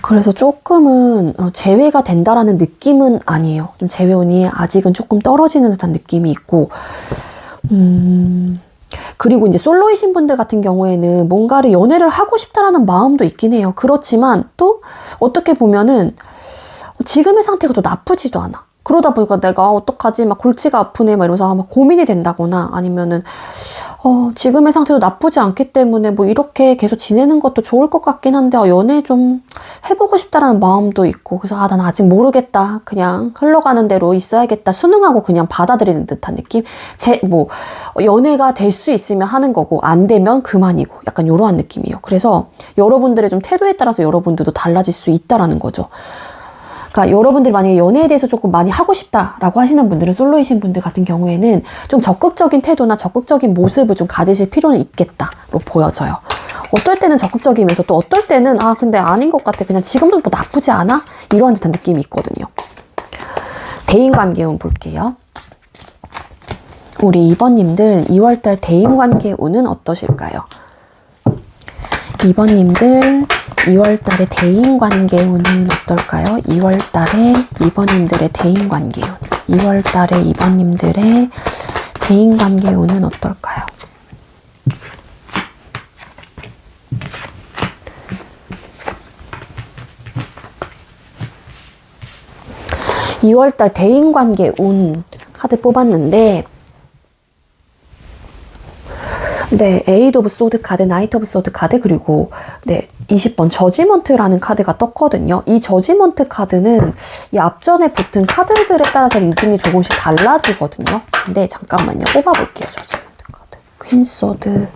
그래서 조금은 재회가 된다라는 느낌은 아니에요. 좀 재회운이 아직은 조금 떨어지는 듯한 느낌이 있고 그리고 이제 솔로이신 분들 같은 경우에는 뭔가를 연애를 하고 싶다라는 마음도 있긴 해요. 그렇지만 또 어떻게 보면은 지금의 상태가 또 나쁘지도 않아. 그러다 보니까 내가 어떡하지? 막 골치가 아프네. 막 이러면서 막 고민이 된다거나 아니면은 지금의 상태도 나쁘지 않기 때문에 뭐 이렇게 계속 지내는 것도 좋을 것 같긴 한데 연애 좀 해보고 싶다라는 마음도 있고 그래서 난 아직 모르겠다. 그냥 흘러가는 대로 있어야겠다. 순응하고 그냥 받아들이는 듯한 느낌? 연애가 될 수 있으면 하는 거고 안 되면 그만이고 약간 이러한 느낌이에요. 그래서 여러분들의 좀 태도에 따라서 여러분들도 달라질 수 있다라는 거죠. 그러니까 여러분들이 만약에 연애에 대해서 조금 많이 하고 싶다라고 하시는 분들은 솔로이신 분들 같은 경우에는 좀 적극적인 태도나 적극적인 모습을 좀 가지실 필요는 있겠다로 보여져요. 어떨 때는 적극적이면서 또 어떨 때는 근데 아닌 것 같아. 그냥 지금도 뭐 나쁘지 않아? 이러한 듯한 느낌이 있거든요. 대인관계운 볼게요. 우리 2번님들 2월달 대인관계 운은 어떠실까요? 2번님들 2월달의 대인관계 운은 어떨까요? 2월달에 2번님들의 대인관계 운 2월달에 2번님들의 대인관계 운은 어떨까요? (2월달) 대인관계 운 카드 뽑았는데 네, 에이드 오브 소드 카드, 나이트 오브 소드 카드, 그리고 20번 저지먼트라는 카드가 떴거든요. 이 저지먼트 카드는 이 앞전에 붙은 카드들에 따라서 리딩이 조금씩 달라지거든요. 근데 잠깐만요. 뽑아볼게요. 저지먼트 카드. 퀸 소드.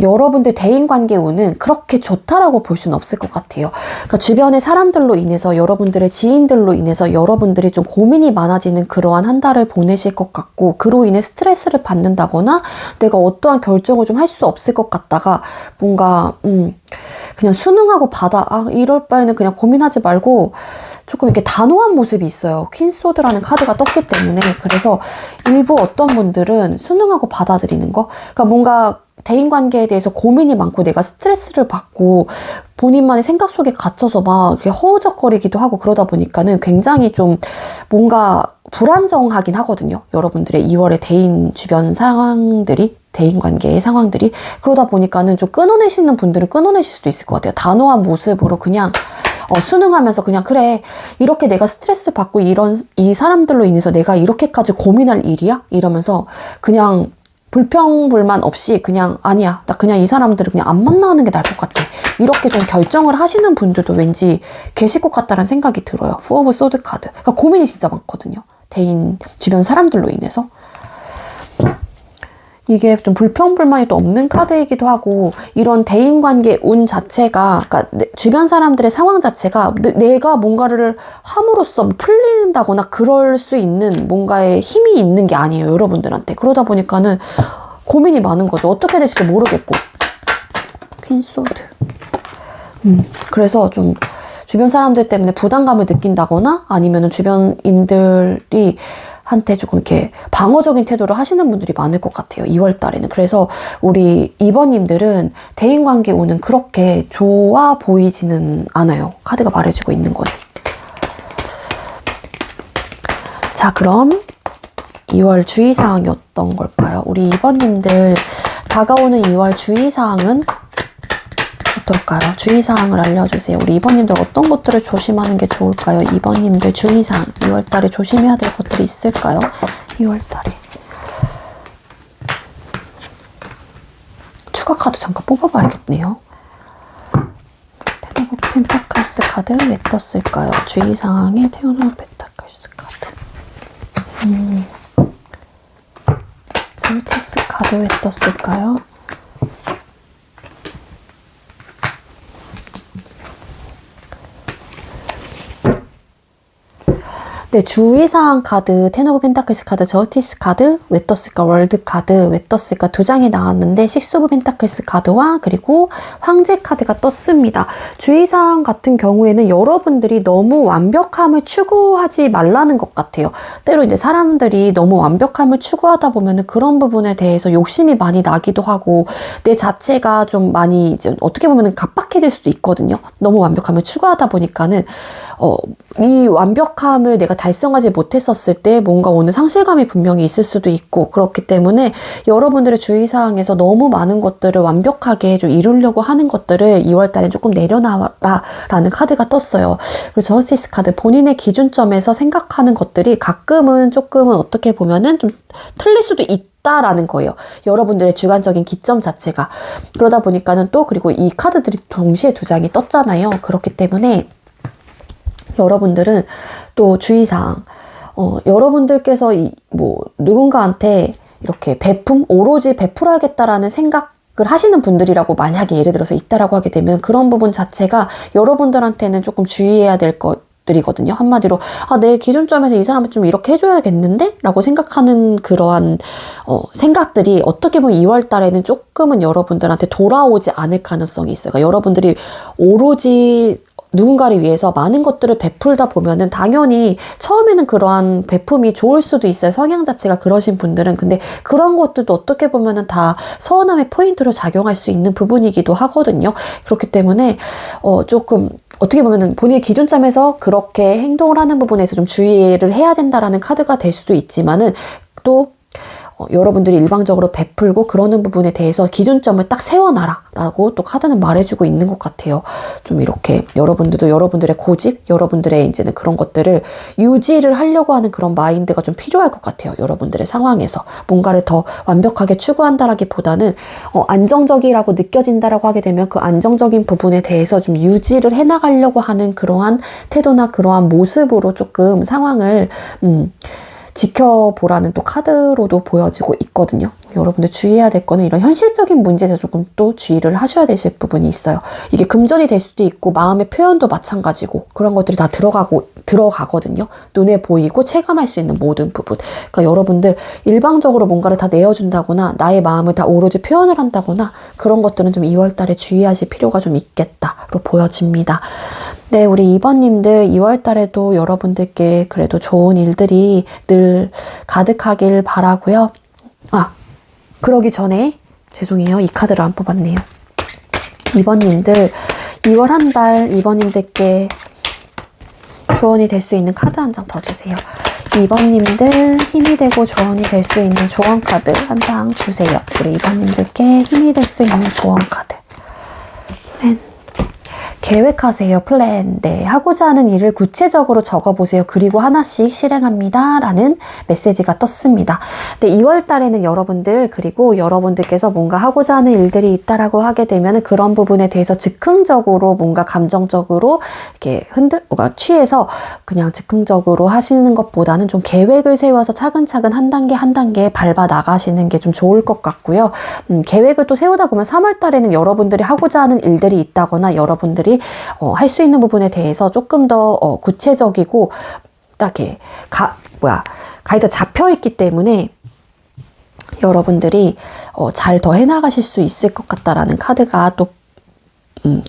여러분들 대인관계 운은 그렇게 좋다라고 볼 수는 없을 것 같아요. 그러니까 주변의 사람들로 인해서 여러분들의 지인들로 인해서 여러분들이 좀 고민이 많아지는 그러한 한 달을 보내실 것 같고 그로 인해 스트레스를 받는다거나 내가 어떠한 결정을 좀 할 수 없을 것 같다가 뭔가 그냥 순응하고 이럴 바에는 그냥 고민하지 말고 조금 이렇게 단호한 모습이 있어요. 퀸소드라는 카드가 떴기 때문에. 그래서 일부 어떤 분들은 순응하고 받아들이는 거. 그러니까 뭔가 대인관계에 대해서 고민이 많고 내가 스트레스를 받고 본인만의 생각 속에 갇혀서 막 이렇게 허우적거리기도 하고 그러다 보니까는 굉장히 좀 뭔가 불안정하긴 하거든요. 여러분들의 2월의 대인 주변 상황들이, 대인관계의 상황들이. 그러다 보니까는 좀 끊어내시는 분들은 끊어내실 수도 있을 것 같아요. 단호한 모습으로 그냥 순응하면서 그냥 그래 이렇게 내가 스트레스 받고 이 사람들로 인해서 내가 이렇게까지 고민할 일이야? 이러면서 그냥 불평불만 없이 그냥 아니야 나 그냥 이 사람들을 그냥 안 만나는 게 나을 것 같아 이렇게 좀 결정을 하시는 분들도 왠지 계실 것 같다는 생각이 들어요. 포 오브 소드 카드. 그러니까 고민이 진짜 많거든요. 대인 주변 사람들로 인해서. 이게 좀 불평불만이 또 없는 카드이기도 하고 이런 대인관계 운 자체가 그러니까 주변 사람들의 상황 자체가 내가 뭔가를 함으로써 풀린다거나 그럴 수 있는 뭔가의 힘이 있는 게 아니에요. 여러분들한테. 그러다 보니까는 고민이 많은 거죠. 어떻게 될지도 모르겠고. 퀸소드. 그래서 좀 주변 사람들 때문에 부담감을 느낀다거나 아니면은 주변인들이 한테 조금 이렇게 방어적인 태도를 하시는 분들이 많을 것 같아요. 2월 달에는. 그래서 우리 2번님들은 대인관계 운은 그렇게 좋아 보이지는 않아요. 카드가 말해주고 있는 거는. 자, 그럼 2월 주의사항이 어떤 걸까요? 우리 2번님들 다가오는 2월 주의사항은 어떨까요? 주의사항을 알려주세요. 우리 2번님들 어떤 것들을 조심하는 게 좋을까요? 2번님들 주의사항. 2월달에 조심해야 될 것들이 있을까요? 2월달에. 추가 카드 잠깐 뽑아봐야겠네요. 테너 오브 펜타클스 카드 왜 떴을까요? 주의사항에 테너 오브 펜타클스 카드. 솔티스 카드 왜 떴을까요? 네, 주의사항 카드, 텐 오브 펜타클스 카드, 저스티스 카드, 왜 떴을까, 월드 카드, 왜 떴을까 두 장이 나왔는데 식스 오브 펜타클스 카드와 그리고 황제 카드가 떴습니다. 주의사항 같은 경우에는 여러분들이 너무 완벽함을 추구하지 말라는 것 같아요. 때로 이제 사람들이 너무 완벽함을 추구하다 보면은 그런 부분에 대해서 욕심이 많이 나기도 하고 내 자체가 좀 많이 이제 어떻게 보면은 각박해질 수도 있거든요. 너무 완벽함을 추구하다 보니까는 이 완벽함을 내가 달성하지 못했었을 때 뭔가 오는 상실감이 분명히 있을 수도 있고, 그렇기 때문에 여러분들의 주의사항에서 너무 많은 것들을 완벽하게 좀 이루려고 하는 것들을 2월달에 조금 내려놔라 라는 카드가 떴어요. 그리고 저스티스 카드, 본인의 기준점에서 생각하는 것들이 가끔은 조금은 어떻게 보면은 좀 틀릴 수도 있다라는 거예요. 여러분들의 주관적인 기점 자체가. 그러다 보니까는 또, 그리고 이 카드들이 동시에 두 장이 떴잖아요. 그렇기 때문에 여러분들은 또 주의사항, 여러분들께서 누군가한테 이렇게 오로지 베풀어야겠다라는 생각을 하시는 분들이라고 만약에 예를 들어서 있다라고 하게 되면, 그런 부분 자체가 여러분들한테는 조금 주의해야 될 것들이거든요. 한마디로 내 기준점에서 이 사람을 좀 이렇게 해줘야겠는데? 라고 생각하는 그러한 생각들이 어떻게 보면 2월 달에는 조금은 여러분들한테 돌아오지 않을 가능성이 있어요. 그러니까 여러분들이 오로지 누군가를 위해서 많은 것들을 베풀다 보면은 당연히 처음에는 그러한 베품이 좋을 수도 있어요. 성향 자체가 그러신 분들은. 근데 그런 것들도 어떻게 보면은 다 서운함의 포인트로 작용할 수 있는 부분이기도 하거든요. 그렇기 때문에 조금 어떻게 보면은 본인의 기준점에서 그렇게 행동을 하는 부분에서 좀 주의를 해야 된다라는 카드가 될 수도 있지만은, 또 여러분들이 일방적으로 베풀고 그러는 부분에 대해서 기준점을 딱 세워놔라 라고 또 카드는 말해주고 있는 것 같아요. 좀 이렇게 여러분들도 여러분들의 고집, 여러분들의 이제는 그런 것들을 유지를 하려고 하는 그런 마인드가 좀 필요할 것 같아요. 여러분들의 상황에서 뭔가를 더 완벽하게 추구한다라기보다는 안정적이라고 느껴진다라고 하게 되면 그 안정적인 부분에 대해서 좀 유지를 해나가려고 하는 그러한 태도나 그러한 모습으로 조금 상황을 지켜보라는 또 카드로도 보여지고 있거든요. 여러분들 주의해야 될 거는 이런 현실적인 문제에 대해서 조금 또 주의를 하셔야 되실 부분이 있어요. 이게 금전이 될 수도 있고 마음의 표현도 마찬가지고 그런 것들이 다 들어가거든요. 눈에 보이고 체감할 수 있는 모든 부분. 그러니까 여러분들 일방적으로 뭔가를 다 내어준다거나 나의 마음을 다 오로지 표현을 한다거나 그런 것들은 좀 2월 달에 주의하실 필요가 좀 있겠다로 보여집니다. 네, 우리 2번님들 2월 달에도 여러분들께 그래도 좋은 일들이 늘 가득하길 바라고요. 그러기 전에 죄송해요. 이 카드를 안 뽑았네요. 2번님들 2월 한 달 2번님들께 조언이 될 수 있는 카드 한 장 더 주세요. 2번님들 힘이 되고 조언이 될 수 있는 조언 카드 한 장 주세요. 우리 2번님들께 힘이 될 수 있는 조언 카드. 계획하세요. 플랜. 네, 하고자 하는 일을 구체적으로 적어보세요. 그리고 하나씩 실행합니다. 라는 메시지가 떴습니다. 네, 2월 달에는 여러분들, 그리고 여러분들께서 뭔가 하고자 하는 일들이 있다라고 하게 되면 그런 부분에 대해서 즉흥적으로 뭔가 감정적으로 이렇게 취해서 그냥 즉흥적으로 하시는 것보다는 좀 계획을 세워서 차근차근 한 단계 한 단계 밟아 나가시는 게 좀 좋을 것 같고요. 계획을 또 세우다 보면 3월 달에는 여러분들이 하고자 하는 일들이 있다거나 여러분들이 할 수 있는 부분에 대해서 조금 더 구체적이고 딱 가이드 잡혀있기 때문에 여러분들이 잘 더 해나가실 수 있을 것 같다라는 카드가 또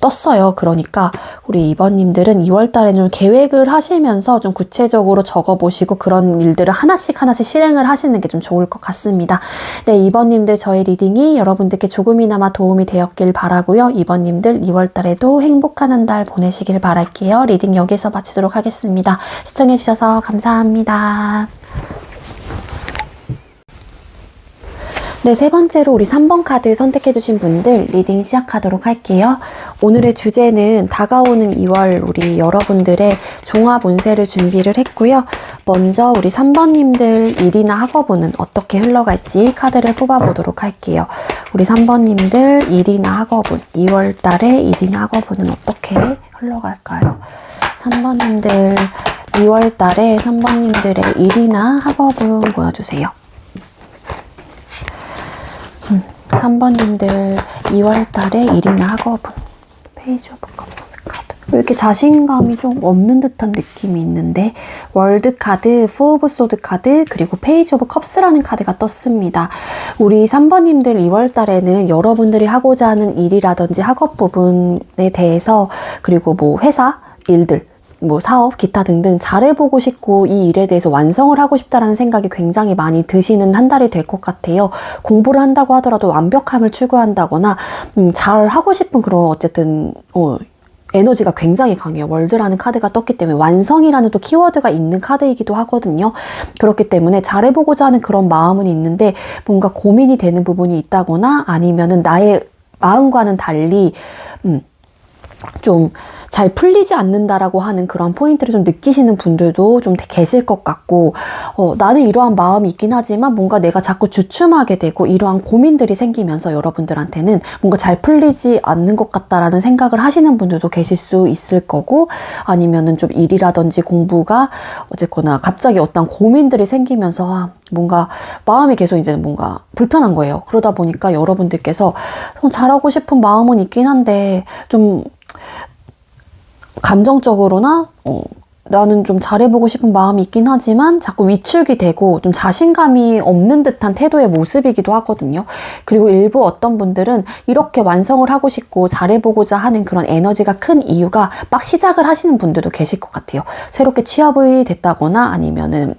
떴어요. 그러니까 우리 2번님들은 2월 달에는 계획을 하시면서 좀 구체적으로 적어보시고 그런 일들을 하나씩 실행을 하시는 게 좀 좋을 것 같습니다. 네, 2번님들 저희 리딩이 여러분들께 조금이나마 도움이 되었길 바라고요. 2번님들 2월 달에도 행복한 한 달 보내시길 바랄게요. 리딩 여기서 마치도록 하겠습니다. 시청해주셔서 감사합니다. 네, 세 번째로 우리 3번 카드 선택해주신 분들 리딩 시작하도록 할게요. 오늘의 주제는 다가오는 2월 우리 여러분들의 종합 운세를 준비를 했고요. 먼저 우리 3번님들 일이나 학업운은 어떻게 흘러갈지 카드를 뽑아보도록 할게요. 우리 3번님들 일이나 학업운, 2월 달에 일이나 학업운은 어떻게 흘러갈까요? 3번님들 2월 달에 3번님들의 일이나 학업운 보여주세요. 3번님들 2월 달에 일이나 학업은 페이지 오브 컵스 카드. 왜 이렇게 자신감이 좀 없는 듯한 느낌이 있는데 월드 카드, 포 오브 소드 카드, 그리고 페이지 오브 컵스라는 카드가 떴습니다. 우리 3번님들 2월 달에는 여러분들이 하고자 하는 일이라든지 학업 부분에 대해서 그리고 뭐 회사 일들 뭐 사업, 기타 등등 잘해보고 싶고 이 일에 대해서 완성을 하고 싶다라는 생각이 굉장히 많이 드시는 한 달이 될 것 같아요. 공부를 한다고 하더라도 완벽함을 추구한다거나 잘 하고 싶은 그런 어쨌든 에너지가 굉장히 강해요. 월드라는 카드가 떴기 때문에 완성이라는 또 키워드가 있는 카드이기도 하거든요. 그렇기 때문에 잘해보고자 하는 그런 마음은 있는데 뭔가 고민이 되는 부분이 있다거나 아니면은 나의 마음과는 달리 좀 잘 풀리지 않는다라고 하는 그런 포인트를 좀 느끼시는 분들도 좀 계실 것 같고, 나는 이러한 마음이 있긴 하지만 뭔가 내가 자꾸 주춤하게 되고 이러한 고민들이 생기면서 여러분들한테는 뭔가 잘 풀리지 않는 것 같다라는 생각을 하시는 분들도 계실 수 있을 거고, 아니면은 좀 일이라든지 공부가 어쨌거나 갑자기 어떤 고민들이 생기면서 뭔가 마음이 계속 이제 뭔가 불편한 거예요. 그러다 보니까 여러분들께서 잘하고 싶은 마음은 있긴 한데 좀 감정적으로나 나는 좀 잘해보고 싶은 마음이 있긴 하지만 자꾸 위축이 되고 좀 자신감이 없는 듯한 태도의 모습이기도 하거든요. 그리고 일부 어떤 분들은 이렇게 완성을 하고 싶고 잘해보고자 하는 그런 에너지가 큰 이유가 막 시작을 하시는 분들도 계실 것 같아요. 새롭게 취업이 됐다거나 아니면은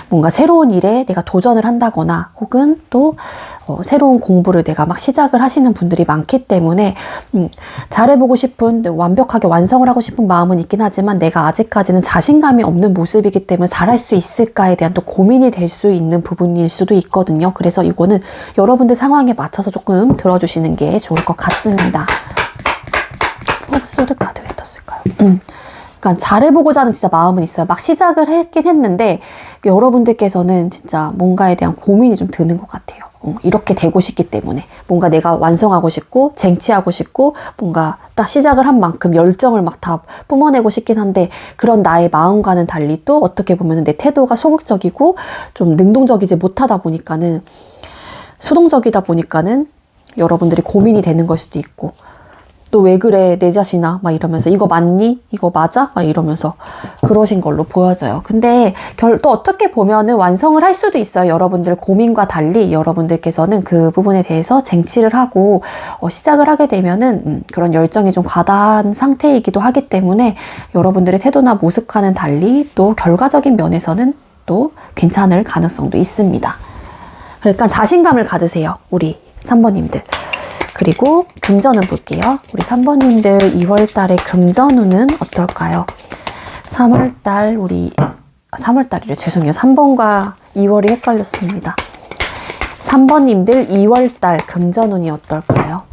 뭔가 새로운 일에 내가 도전을 한다거나 혹은 또 새로운 공부를 내가 막 시작을 하시는 분들이 많기 때문에 잘해보고 싶은, 완벽하게 완성을 하고 싶은 마음은 있긴 하지만 내가 아직까지는 자신감이 없는 모습이기 때문에 잘할 수 있을까에 대한 또 고민이 될 수 있는 부분일 수도 있거든요. 그래서 이거는 여러분들 상황에 맞춰서 조금 들어주시는 게 좋을 것 같습니다. 소드 카드 왜 떴을까요? 그러니까 잘해보고자 하는 진짜 마음은 있어요. 막 시작을 했긴 했는데 여러분들께서는 진짜 뭔가에 대한 고민이 좀 드는 것 같아요. 이렇게 되고 싶기 때문에 뭔가 내가 완성하고 싶고 쟁취하고 싶고 뭔가 딱 시작을 한 만큼 열정을 막 다 뿜어내고 싶긴 한데 그런 나의 마음과는 달리 또 어떻게 보면 내 태도가 소극적이고 좀 능동적이지 못하다 보니까는 수동적이다 보니까는 여러분들이 고민이 되는 걸 수도 있고 또 왜 그래 내 자신아 막 이러면서 이거 맞니? 이거 맞아? 막 이러면서 그러신 걸로 보여져요. 근데 또 어떻게 보면은 완성을 할 수도 있어요. 여러분들 고민과 달리 여러분들께서는 그 부분에 대해서 쟁취를 하고 시작을 하게 되면은 그런 열정이 좀 과다한 상태이기도 하기 때문에 여러분들의 태도나 모습과는 달리 또 결과적인 면에서는 또 괜찮을 가능성도 있습니다. 그러니까 자신감을 가지세요. 우리 3번님들. 그리고 금전운 볼게요. 우리 3번님들 2월달에 금전운은 어떨까요? 3월달 우리 3월달이래 죄송해요. 3번과 2월이 헷갈렸습니다. 3번님들 2월달 금전운이 어떨까요?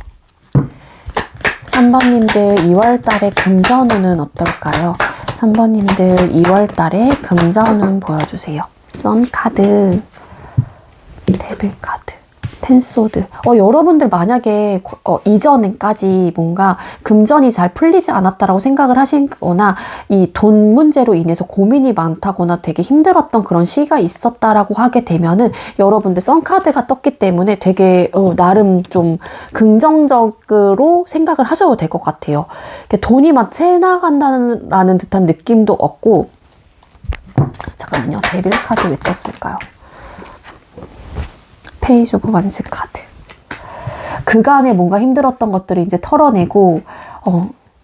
3번님들 2월달에 금전운은 어떨까요? 3번님들 2월달에 금전운 보여주세요. 선 카드, 데빌 카드. 텐소드. 여러분들 만약에 이전까지 뭔가 금전이 잘 풀리지 않았다라고 생각을 하시거나 이 돈 문제로 인해서 고민이 많다거나 되게 힘들었던 그런 시기가 있었다라고 하게 되면은 여러분들 썬카드가 떴기 때문에 되게 나름 좀 긍정적으로 생각을 하셔도 될 것 같아요. 돈이 막 새 나간다는 듯한 느낌도 없고 잠깐만요. 데빌 카드 왜 떴을까요? 페이지 오브 완스 카드. 그간에 뭔가 힘들었던 것들을 이제 털어내고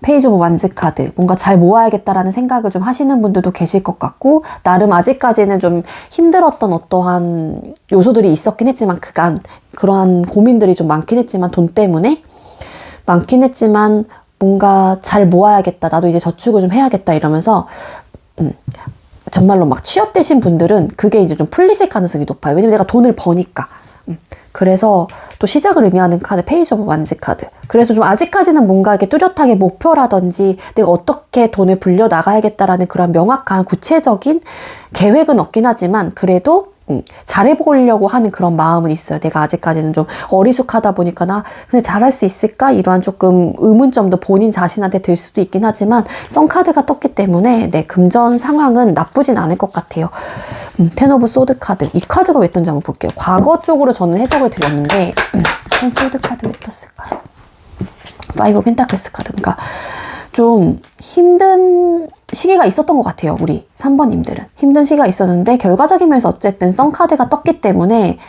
페이지 오브 완스 카드. 뭔가 잘 모아야겠다라는 생각을 좀 하시는 분들도 계실 것 같고 나름 아직까지는 좀 힘들었던 어떠한 요소들이 있었긴 했지만 그간 그러한 고민들이 좀 많긴 했지만 돈 때문에 많긴 했지만 뭔가 잘 모아야겠다. 나도 이제 저축을 좀 해야겠다 이러면서 정말로 막 취업되신 분들은 그게 이제 좀 풀리실 가능성이 높아요. 왜냐면 내가 돈을 버니까. 그래서 또 시작을 의미하는 카드 페이지 오브 완즈 카드. 그래서 좀 아직까지는 뭔가 이렇게 뚜렷하게 목표라든지 내가 어떻게 돈을 불려 나가야겠다라는 그런 명확한 구체적인 계획은 없긴 하지만 그래도 잘해보려고 하는 그런 마음은 있어요. 내가 아직까지는 좀 어리숙하다 보니까 나 근데 잘할 수 있을까? 이러한 조금 의문점도 본인 자신한테 들 수도 있긴 하지만 썬카드가 떴기 때문에 내 금전 상황은 나쁘진 않을 것 같아요. 텐 오브 소드 카드. 이 카드가 왜 떴는지 한번 볼게요. 과거 쪽으로 저는 해석을 드렸는데 텐 소드 카드 왜 떴을까요? 파이브 펜타클스 카드. 그러니까 좀 힘든 시기가 있었던 것 같아요. 우리 3번님들은. 힘든 시기가 있었는데 결과적인 면에서 어쨌든 썬카드가 떴기 때문에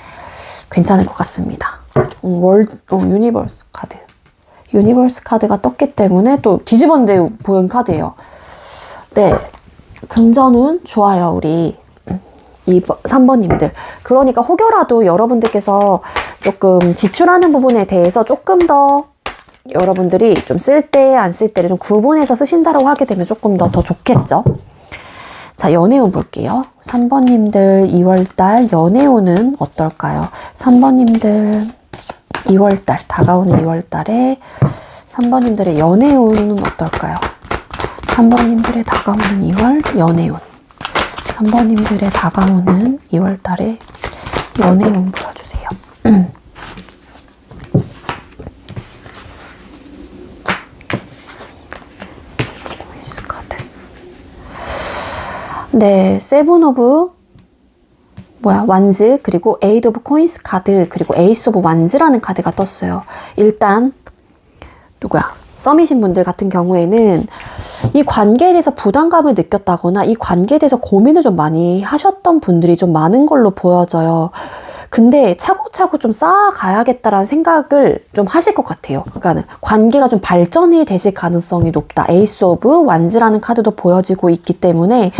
괜찮을 것 같습니다. 유니버스 카드. 유니버스 카드가 떴기 때문에 또 뒤집었는데 보인 카드예요. 네. 금전운 좋아요. 우리 3번님들. 그러니까 혹여라도 여러분들께서 조금 지출하는 부분에 대해서 조금 더 여러분들이 좀 쓸 때, 안 쓸 때를 좀 구분해서 쓰신다고 하게 되면 조금 더 좋겠죠. 자, 연애운 볼게요. 3번님들 2월달 연애운은 어떨까요? 3번님들 2월달, 다가오는 2월달에 3번님들의 연애운은 어떨까요? 3번님들의 다가오는 2월 연애운. 3번님들의 다가오는 2월달에 연애운 보여주세요. 코인스 카드. 네, 세븐 오브 완즈, 그리고 에이드 오브 코인스 카드, 그리고 에이스 오브 완즈라는 카드가 떴어요. 일단 썸이신 분들 같은 경우에는 이 관계에 대해서 부담감을 느꼈다거나 이 관계에 대해서 고민을 좀 많이 하셨던 분들이 좀 많은 걸로 보여져요. 근데 차곡차곡 좀 쌓아가야겠다라는 생각을 좀 하실 것 같아요. 그러니까 관계가 좀 발전이 되실 가능성이 높다. 에이스 오브 완즈라는 카드도 보여지고 있기 때문에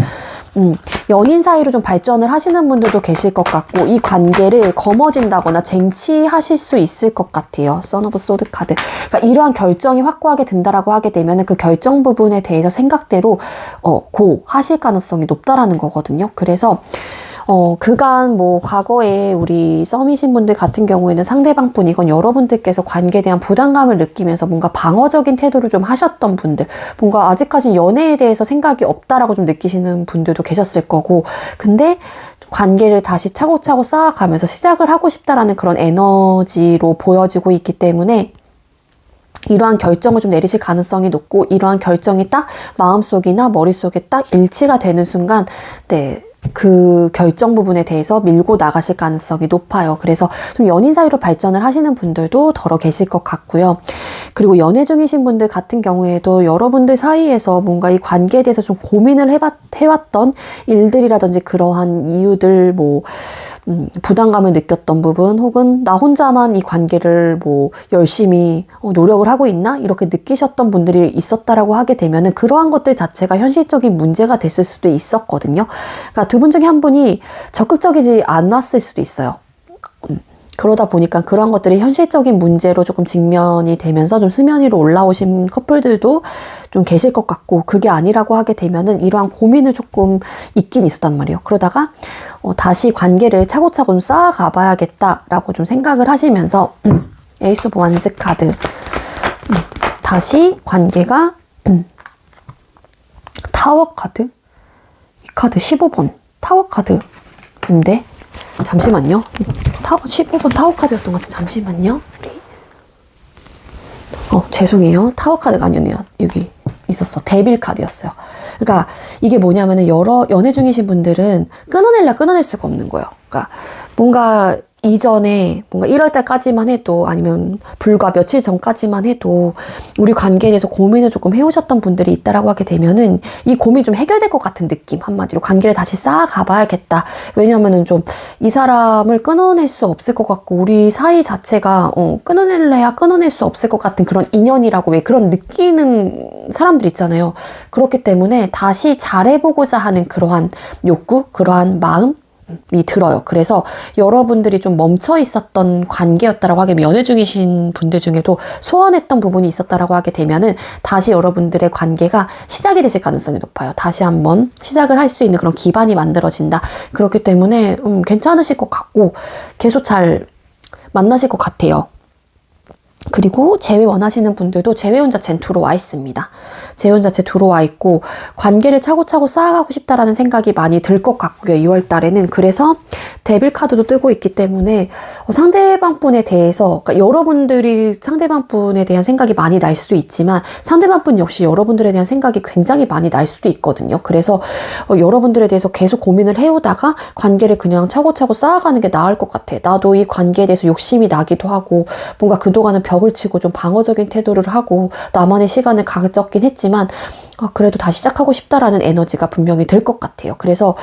연인 사이로 좀 발전을 하시는 분들도 계실 것 같고, 이 관계를 거머쥔다거나 쟁취하실 수 있을 것 같아요. 선 오브 소드 카드. 그러니까 이러한 결정이 확고하게 든다라고 하게 되면 그 결정 부분에 대해서 생각대로 하실 가능성이 높다라는 거거든요. 그래서 그간 과거에 우리 썸이신 분들 같은 경우에는 상대방 분이건 여러분들께서 관계에 대한 부담감을 느끼면서 뭔가 방어적인 태도를 좀 하셨던 분들, 뭔가 아직까지 연애에 대해서 생각이 없다라고 좀 느끼시는 분들도 계셨을 거고, 근데 관계를 다시 차곡차곡 쌓아가면서 시작을 하고 싶다라는 그런 에너지로 보여지고 있기 때문에 이러한 결정을 좀 내리실 가능성이 높고, 이러한 결정이 딱 마음속이나 머릿속에 딱 일치가 되는 순간, 그 결정 부분에 대해서 밀고 나가실 가능성이 높아요. 그래서 좀 연인 사이로 발전을 하시는 분들도 더러 계실 것 같고요. 그리고 연애 중이신 분들 같은 경우에도 여러분들 사이에서 뭔가 이 관계에 대해서 좀 고민을 해왔던 일들이라든지 그러한 이유들, 부담감을 느꼈던 부분, 혹은 나 혼자만 이 관계를 열심히 노력을 하고 있나? 이렇게 느끼셨던 분들이 있었다라고 하게 되면은 그러한 것들 자체가 현실적인 문제가 됐을 수도 있었거든요. 그러니까 두 분 중에 한 분이 적극적이지 않았을 수도 있어요. 그러다 보니까 그런 것들이 현실적인 문제로 조금 직면이 되면서 좀 수면 위로 올라오신 커플들도 좀 계실 것 같고, 그게 아니라고 하게 되면은 이러한 고민을 조금 있긴 있었단 말이에요. 그러다가 다시 관계를 차곡차곡 좀 쌓아가 봐야겠다라고 좀 생각을 하시면서 에이스 오브 완즈 카드, 다시 관계가 타워 카드, 이 카드 15번 타워 카드인데, 잠시만요. 15번 타워 카드였던 것 같아요. 잠시만요. 죄송해요. 타워 카드가 아니었네요. 여기 있었어. 데빌 카드였어요. 그러니까 이게 뭐냐면은 여러 연애 중이신 분들은 끊어낼 수가 없는 거예요. 그러니까 뭔가 이전에 뭔가 1월달까지만 해도, 아니면 불과 며칠 전까지만 해도 우리 관계에 대해서 고민을 조금 해오셨던 분들이 있다라고 하게 되면은 이 고민이 좀 해결될 것 같은 느낌, 한마디로 관계를 다시 쌓아가 봐야겠다. 왜냐면은 좀 이 사람을 끊어낼 수 없을 것 같고, 우리 사이 자체가 끊어낼래야 끊어낼 수 없을 것 같은 그런 인연이라고 왜 그런 느끼는 사람들 있잖아요. 그렇기 때문에 다시 잘해보고자 하는 그러한 욕구, 그러한 마음 이 들어요. 그래서 여러분들이 좀 멈춰 있었던 관계였다라고 하게 되면, 연애 중이신 분들 중에도 소원했던 부분이 있었다라고 하게 되면은 다시 여러분들의 관계가 시작이 되실 가능성이 높아요. 다시 한번 시작을 할 수 있는 그런 기반이 만들어진다. 그렇기 때문에 괜찮으실 것 같고 계속 잘 만나실 것 같아요. 그리고 재회 원하시는 분들도 재회운 자체는 들어와 있습니다. 재회운 자체 들어와 있고 관계를 차고차고 쌓아가고 싶다라는 생각이 많이 들 것 같고요. 2월 달에는. 그래서 데빌 카드도 뜨고 있기 때문에 상대방 분에 대해서, 그러니까 여러분들이 상대방 분에 대한 생각이 많이 날 수도 있지만 상대방 분 역시 여러분들에 대한 생각이 굉장히 많이 날 수도 있거든요. 그래서 여러분들에 대해서 계속 고민을 해오다가 관계를 그냥 차고차고 쌓아가는 게 나을 것 같아. 나도 이 관계에 대해서 욕심이 나기도 하고, 뭔가 그동안은 벽을 치고 좀 방어적인 태도를 하고 나만의 시간을 가졌긴 했지만 그래도 다시 시작하고 싶다라는 에너지가 분명히 들 것 같아요. 그래서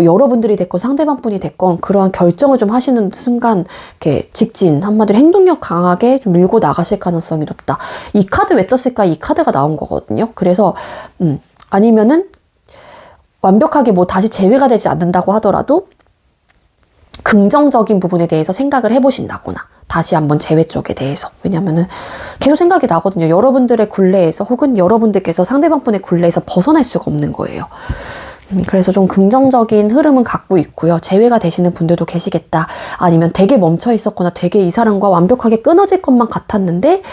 여러분들이 됐건 상대방 분이 됐건 그러한 결정을 좀 하시는 순간 이렇게 직진, 한마디로 행동력 강하게 좀 밀고 나가실 가능성이 높다. 이 카드 왜 떴을까? 이 카드가 나온 거거든요. 그래서 아니면은 완벽하게 다시 재회가 되지 않는다고 하더라도 긍정적인 부분에 대해서 생각을 해보신다거나, 다시 한번 재회 쪽에 대해서. 왜냐면은 계속 생각이 나거든요. 여러분들의 굴레에서 혹은 여러분들께서 상대방 분의 굴레에서 벗어날 수가 없는 거예요. 그래서 좀 긍정적인 흐름은 갖고 있고요. 재회가 되시는 분들도 계시겠다. 아니면 되게 멈춰 있었거나 되게 이 사람과 완벽하게 끊어질 것만 같았는데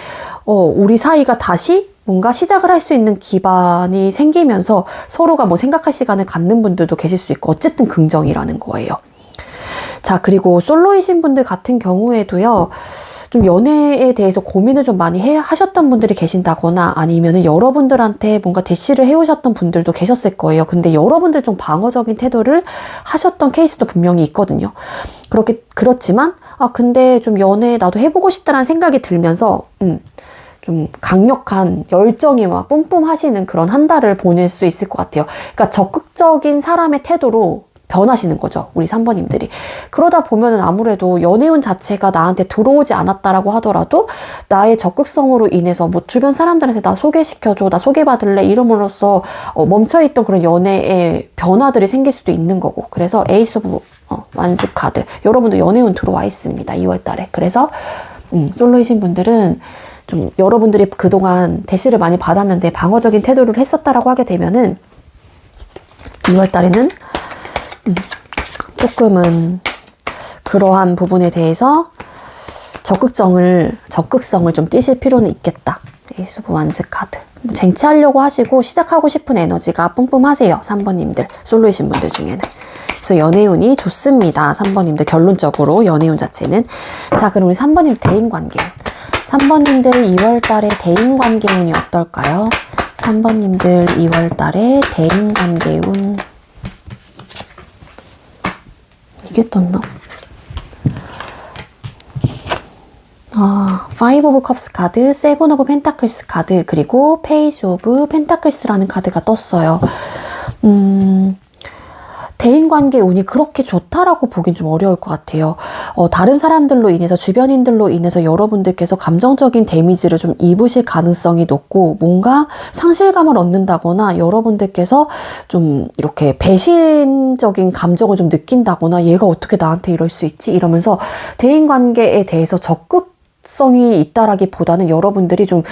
우리 사이가 다시 뭔가 시작을 할 수 있는 기반이 생기면서 서로가 뭐 생각할 시간을 갖는 분들도 계실 수 있고 어쨌든 긍정이라는 거예요. 자, 그리고 솔로이신 분들 같은 경우에도요. 좀 연애에 대해서 고민을 좀 많이 하셨던 분들이 계신다거나 아니면은 여러분들한테 뭔가 대시를 해오셨던 분들도 계셨을 거예요. 근데 여러분들 좀 방어적인 태도를 하셨던 케이스도 분명히 있거든요. 그렇지만, 근데 좀 연애 나도 해보고 싶다라는 생각이 들면서, 좀 강력한 열정이 막 뿜뿜하시는 그런 한 달을 보낼 수 있을 것 같아요. 그러니까 적극적인 사람의 태도로 변하시는 거죠. 우리 3번님들이. 그러다 보면은 아무래도 연애운 자체가 나한테 들어오지 않았다라고 하더라도 나의 적극성으로 인해서 뭐 주변 사람들한테 나 소개시켜줘, 나 소개받을래 이름으로써 멈춰있던 그런 연애의 변화들이 생길 수도 있는 거고. 그래서 에이스 오브 완스 카드. 여러분도 연애운 들어와 있습니다. 2월 달에. 그래서 솔로이신 분들은 좀 여러분들이 그동안 대시를 많이 받았는데 방어적인 태도를 했었다라고 하게 되면은 2월 달에는 조금은 그러한 부분에 대해서 적극성을 좀 띄실 필요는 있겠다. 에이스 오브 완스 카드. 쟁취하려고 하시고 시작하고 싶은 에너지가 뿜뿜하세요. 3번님들. 솔로이신 분들 중에는. 그래서 연애운이 좋습니다. 3번님들 결론적으로 연애운 자체는. 자, 그럼 우리 3번님 대인관계. 3번님들 2월 달에 대인관계운이 어떨까요? 3번님들 2월 달에 대인관계운. 이게 떴나? Five of Cups 카드, Seven of Pentacles 카드, 그리고 Page of Pentacles라는 카드가 떴어요. 대인관계 운이 그렇게 좋다라고 보긴 좀 어려울 것 같아요. 다른 사람들로 인해서, 주변인들로 인해서 여러분들께서 감정적인 데미지를 좀 입으실 가능성이 높고 뭔가 상실감을 얻는다거나 여러분들께서 좀 이렇게 배신적인 감정을 좀 느낀다거나 얘가 어떻게 나한테 이럴 수 있지? 이러면서 대인관계에 대해서 적극성이 있다라기보다는 여러분들이 좀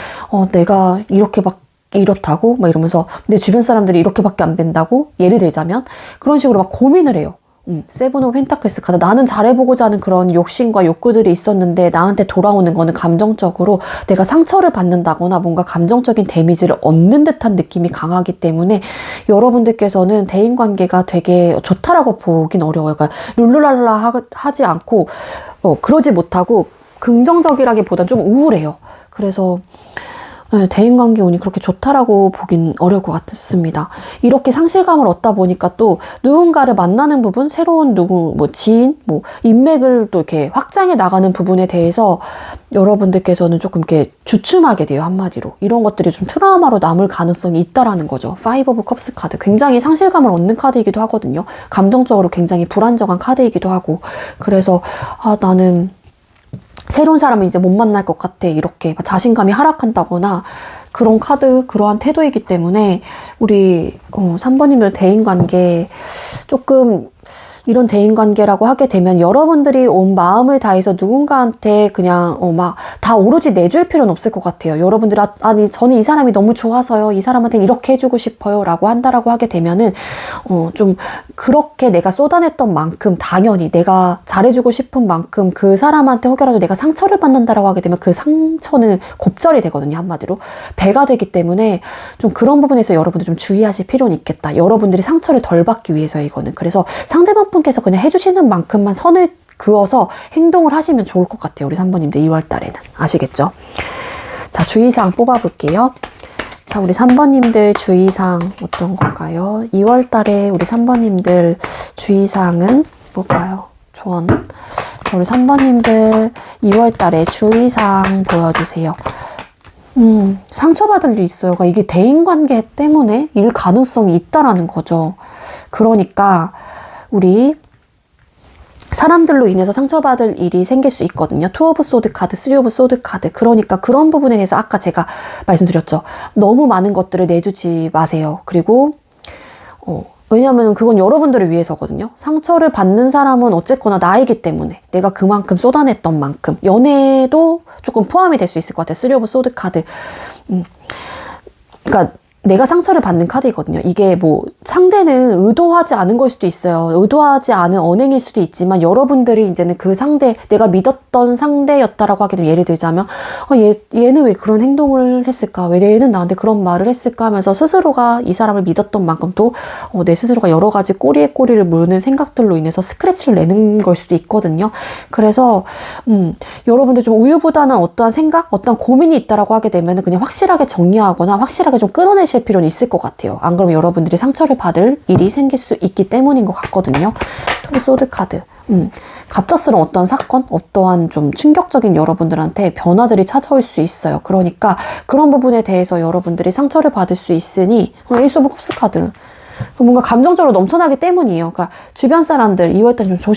내가 이렇게 막 이렇다고? 막 이러면서 내 주변 사람들이 이렇게밖에 안 된다고? 예를 들자면 그런 식으로 막 고민을 해요. 세븐 오브 펜타클스 카드. 나는 잘해보고자 하는 그런 욕심과 욕구들이 있었는데 나한테 돌아오는 거는 감정적으로 내가 상처를 받는다거나 뭔가 감정적인 데미지를 얻는 듯한 느낌이 강하기 때문에 여러분들께서는 대인관계가 되게 좋다라고 보긴 어려워요. 그러니까 룰루랄라 하지 않고 그러지 못하고 긍정적이라기보단 좀 우울해요. 그래서 대인관계 운이 그렇게 좋다라고 보긴 어려울 것 같습니다. 이렇게 상실감을 얻다 보니까 또 누군가를 만나는 부분, 새로운 지인, 인맥을 또 이렇게 확장해 나가는 부분에 대해서 여러분들께서는 조금 이렇게 주춤하게 돼요, 한마디로. 이런 것들이 좀 트라우마로 남을 가능성이 있다라는 거죠. Five of Cups 카드. 굉장히 상실감을 얻는 카드이기도 하거든요. 감정적으로 굉장히 불안정한 카드이기도 하고. 그래서, 나는 새로운 사람을 이제 못 만날 것 같아. 이렇게 자신감이 하락한다거나 그런 카드, 그러한 태도이기 때문에 우리 3번님들 대인관계 조금 이런 대인관계라고 하게 되면 여러분들이 온 마음을 다해서 누군가한테 그냥 막 다 오로지 내줄 필요는 없을 것 같아요. 여러분들이 아니 저는 이 사람이 너무 좋아서요. 이 사람한테 이렇게 해주고 싶어요. 라고 한다라고 하게 되면은 좀 그렇게 내가 쏟아냈던 만큼 당연히 내가 잘해주고 싶은 만큼 그 사람한테 혹여라도 내가 상처를 받는다라고 하게 되면 그 상처는 곱절이 되거든요. 한마디로. 배가 되기 때문에 좀 그런 부분에서 여러분들 좀 주의하실 필요는 있겠다. 여러분들이 상처를 덜 받기 위해서 이거는. 그래서 상대방 분께서 그냥 해주시는 만큼만 선을 그어서 행동을 하시면 좋을 것 같아요. 우리 3번님들 2월 달에는. 아시겠죠? 자, 주의사항 뽑아볼게요. 자, 우리 3번님들 주의사항 어떤 걸까요? 2월 달에 우리 3번님들 주의사항은 뭘까요? 조언. 자, 우리 3번님들 2월 달에 주의사항 보여주세요. 상처받을 일이 있어요. 그러니까 이게 대인관계 때문에 일 가능성이 있다라는 거죠. 그러니까 우리 사람들로 인해서 상처받을 일이 생길 수 있거든요. 투 오브 소드 카드, 쓰리 오브 소드 카드. 그러니까 그런 부분에 대해서 아까 제가 말씀드렸죠. 너무 많은 것들을 내주지 마세요. 그리고 왜냐면 그건 여러분들을 위해서거든요. 상처를 받는 사람은 어쨌거나 나이기 때문에 내가 그만큼 쏟아냈던 만큼 연애도 조금 포함이 될 수 있을 것 같아요. 3 오브 소드 카드. 그러니까 내가 상처를 받는 카드이거든요. 이게 뭐 상대는 의도하지 않은 걸 수도 있어요. 의도하지 않은 언행일 수도 있지만 여러분들이 이제는 그 상대, 내가 믿었던 상대였다라고 하게 되면 예를 들자면 얘는 왜 그런 행동을 했을까? 왜 얘는 나한테 그런 말을 했을까? 하면서 스스로가 이 사람을 믿었던 만큼 또 내 스스로가 여러 가지 꼬리에 꼬리를 무는 생각들로 인해서 스크래치를 내는 걸 수도 있거든요. 그래서 여러분들 좀 우유부단한 어떠한 생각, 어떠한 고민이 있다라고 하게 되면 그냥 확실하게 정리하거나 확실하게 좀 끊어내실 필요는 있을 것 같아요. 안 그러면 여러분들이 상처를 받을 일이 생길 수 있기 때문인 것 같거든요. 토비 소드 카드. 갑작스러운 어떤 사건, 어떠한 좀 충격적인 여러분들한테 변화들이 찾아올 수 있어요. 그러니까 그런 부분에 대해서 여러분들이 상처를 받을 수 있으니 에이스 오브 컵스 카드. 뭔가 감정적으로 넘쳐나기 때문이에요. 그러니까 주변 사람들 2월달 좀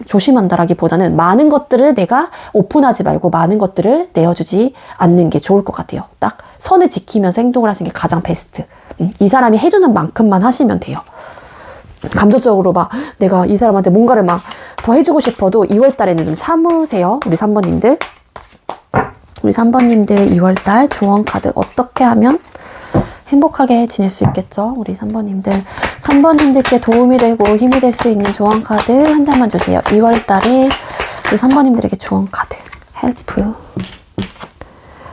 조심한다라기보다는 많은 것들을 내가 오픈하지 말고 많은 것들을 내어주지 않는 게 좋을 것 같아요. 딱 선을 지키면서 행동을 하시는 게 가장 베스트. 이 사람이 해주는 만큼만 하시면 돼요. 감정적으로 막 내가 이 사람한테 뭔가를 막 더 해주고 싶어도 2월달에는 좀 참으세요. 우리 3번님들. 우리 3번님들 2월달 조언 카드 어떻게 하면 행복하게 지낼 수 있겠죠? 우리 3번님들. 3번님들께 도움이 되고 힘이 될 수 있는 조언 카드 한 장만 주세요. 2월달에 우리 3번님들에게 조언 카드. 헬프.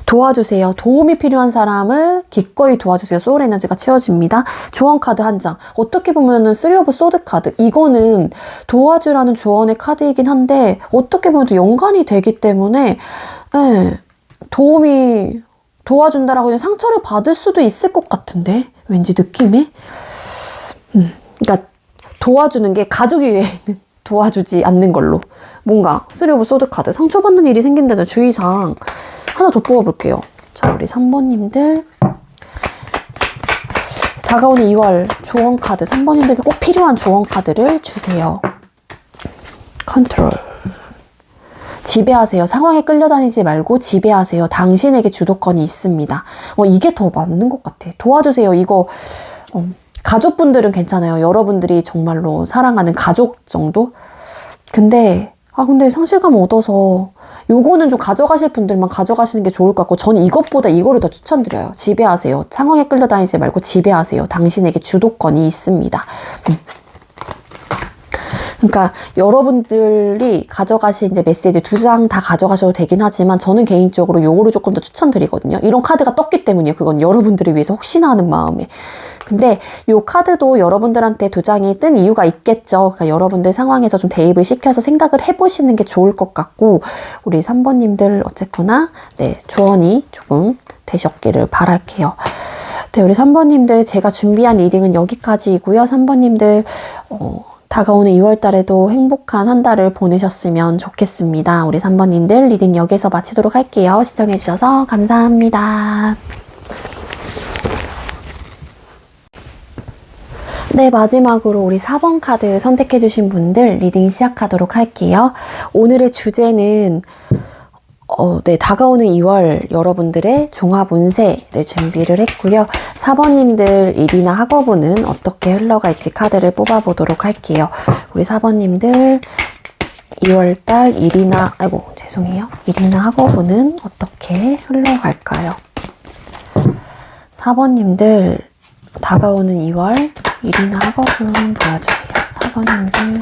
도와주세요. 도움이 필요한 사람을 기꺼이 도와주세요. 소울 에너지가 채워집니다. 조언 카드 한 장. 어떻게 보면은 3 오브 소드 카드. 이거는 도와주라는 조언의 카드이긴 한데 어떻게 보면 또 연관이 되기 때문에 도와준다라고 그냥 상처를 받을 수도 있을 것 같은데 왠지 느낌에 그러니까 도와주는 게 가족 이외에는 도와주지 않는 걸로 뭔가 3 오브 소드 카드 상처받는 일이 생긴다는 주의사항 하나 더 뽑아볼게요. 자 우리 3번님들 다가오는 2월 조언 카드 3번님들께 꼭 필요한 조언 카드를 주세요. 컨트롤 지배하세요. 상황에 끌려다니지 말고 지배하세요. 당신에게 주도권이 있습니다. 이게 더 맞는 것 같아. 도와주세요. 이거 가족분들은 괜찮아요. 여러분들이 정말로 사랑하는 가족 정도? 근데 상실감 얻어서 요거는 좀 가져가실 분들만 가져가시는 게 좋을 것 같고 저는 이것보다 이거를 더 추천드려요. 지배하세요. 상황에 끌려다니지 말고 지배하세요. 당신에게 주도권이 있습니다. 그러니까 여러분들이 가져가신 이제 메시지 2장 다 가져가셔도 되긴 하지만 저는 개인적으로 요거를 조금 더 추천드리거든요. 이런 카드가 떴기 때문이에요. 그건 여러분들을 위해서 혹시나 하는 마음에. 근데 요 카드도 여러분들한테 2장이 뜬 이유가 있겠죠. 그러니까 여러분들 상황에서 좀 대입을 시켜서 생각을 해보시는 게 좋을 것 같고 우리 3번님들 어쨌거나 조언이 조금 되셨기를 바랄게요. 네, 우리 3번님들 제가 준비한 리딩은 여기까지이고요. 3번님들 다가오는 2월 달에도 행복한 한 달을 보내셨으면 좋겠습니다. 우리 3번님들 리딩 여기서 마치도록 할게요. 시청해주셔서 감사합니다. 네, 마지막으로 우리 4번 카드 선택해주신 분들 리딩 시작하도록 할게요. 오늘의 주제는 다가오는 2월 여러분들의 종합 운세를 준비를 했고요. 4번님들 일이나 학업운은 어떻게 흘러갈지 카드를 뽑아보도록 할게요. 우리 4번님들 2월달 일이나 학업운은 어떻게 흘러갈까요? 4번님들 다가오는 2월 일이나 학업운 보여주세요. 4번님들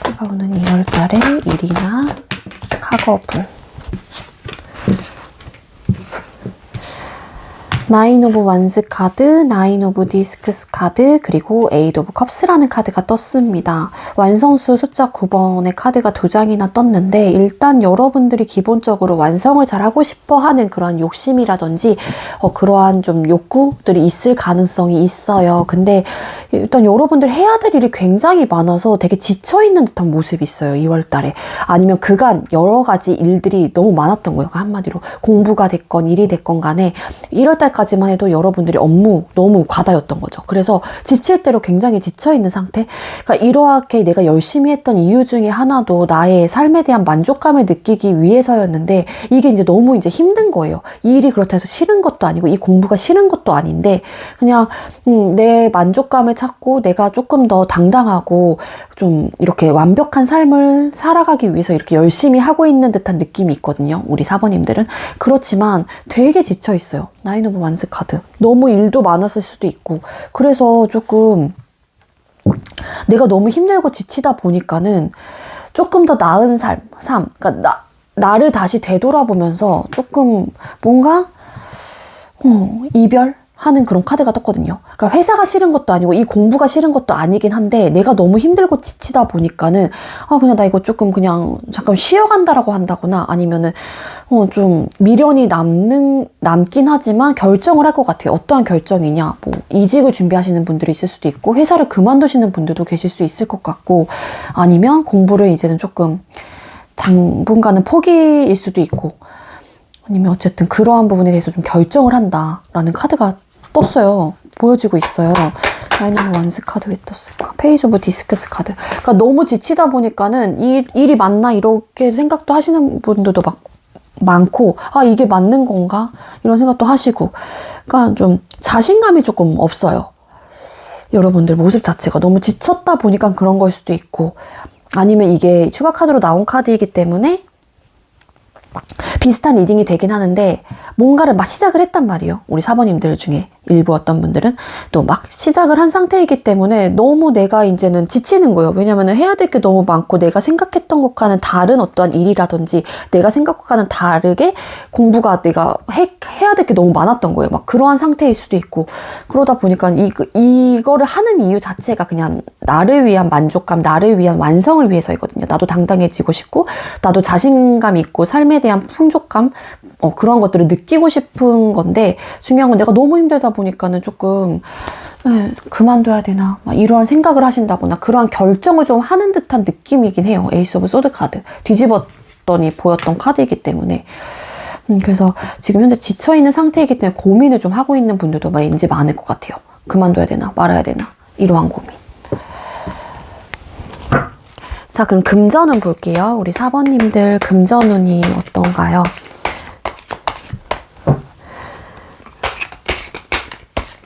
다가오는 2월달에 일이나 학업운 나인 오브 완스 카드, 나인 오브 디스크스 카드, 그리고 에이드 오브 컵스라는 카드가 떴습니다. 완성수 숫자 9번의 카드가 2장이나 떴는데 일단 여러분들이 기본적으로 완성을 잘 하고 싶어 하는 그런 욕심이라든지 그러한 좀 욕구들이 있을 가능성이 있어요. 근데 일단 여러분들 해야 될 일이 굉장히 많아서 되게 지쳐있는 듯한 모습이 있어요. 2월달에. 아니면 그간 여러 가지 일들이 너무 많았던 거예요. 한마디로 공부가 됐건 일이 됐건 간에 1월달 전날까지만 해도 여러분들이 업무 너무 과다였던 거죠. 그래서 지칠 대로 굉장히 지쳐있는 상태. 그러니까 이렇게 내가 열심히 했던 이유 중에 하나도 나의 삶에 대한 만족감을 느끼기 위해서였는데 이게 이제 너무 이제 힘든 거예요. 이 일이 그렇다 해서 싫은 것도 아니고 이 공부가 싫은 것도 아닌데 그냥 내 만족감을 찾고 내가 조금 더 당당하고 좀 이렇게 완벽한 삶을 살아가기 위해서 이렇게 열심히 하고 있는 듯한 느낌이 있거든요. 우리 사번님들은. 그렇지만 되게 지쳐 있어요. 나인 오브 완스 카드. 너무 일도 많았을 수도 있고 그래서 조금 내가 너무 힘들고 지치다 보니까는 조금 더 나은 삶. 그러니까 나를 다시 되돌아보면서 조금 뭔가 이별하는 그런 카드가 떴거든요. 그러니까 회사가 싫은 것도 아니고 이 공부가 싫은 것도 아니긴 한데 내가 너무 힘들고 지치다 보니까는 그냥 나 이거 조금 그냥 잠깐 쉬어간다라고 한다거나 아니면은 좀 미련이 남긴 하지만 결정을 할 것 같아요. 어떠한 결정이냐. 뭐 이직을 준비하시는 분들이 있을 수도 있고 회사를 그만두시는 분들도 계실 수 있을 것 같고 아니면 공부를 이제는 조금 당분간은 포기일 수도 있고 아니면 어쨌든 그러한 부분에 대해서 좀 결정을 한다라는 카드가 떴어요. 보여지고 있어요. 나인 오브 완스 카드 왜 떴을까? 페이지 오브 디스크스 카드. 그러니까 너무 지치다 보니까는 일이 맞나 이렇게 생각도 하시는 분들도 막 많고 이게 맞는 건가? 이런 생각도 하시고 그러니까 좀 자신감이 조금 없어요. 여러분들 모습 자체가 너무 지쳤다 보니까 그런 걸 수도 있고 아니면 이게 추가 카드로 나온 카드이기 때문에 비슷한 리딩이 되긴 하는데 뭔가를 막 시작을 했단 말이에요. 우리 사번님들 중에 일부 어떤 분들은 또 막 시작을 한 상태이기 때문에 너무 내가 이제는 지치는 거예요. 왜냐면 해야 될 게 너무 많고 내가 생각했던 것과는 다른 어떠한 일이라든지 내가 생각과는 다르게 공부가 내가 해야 될 게 너무 많았던 거예요. 막 그러한 상태일 수도 있고 그러다 보니까 이거를 하는 이유 자체가 그냥 나를 위한 만족감, 나를 위한 완성을 위해서이거든요. 나도 당당해지고 싶고 나도 자신감 있고 삶에 대한 풍족감 그런 것들을 느끼고 싶은 건데 중요한 건 내가 너무 힘들다 보니까는 조금 그만둬야 되나 막 이러한 생각을 하신다거나 그러한 결정을 좀 하는 듯한 느낌이긴 해요. 에이스 오브 소드 카드 뒤집었더니 보였던 카드이기 때문에 그래서 지금 현재 지쳐있는 상태이기 때문에 고민을 좀 하고 있는 분들도 왠지 많을 것 같아요. 그만둬야 되나 말아야 되나 이러한 고민. 자 그럼 금전운 볼게요. 우리 사번님들 금전운이 어떤가요?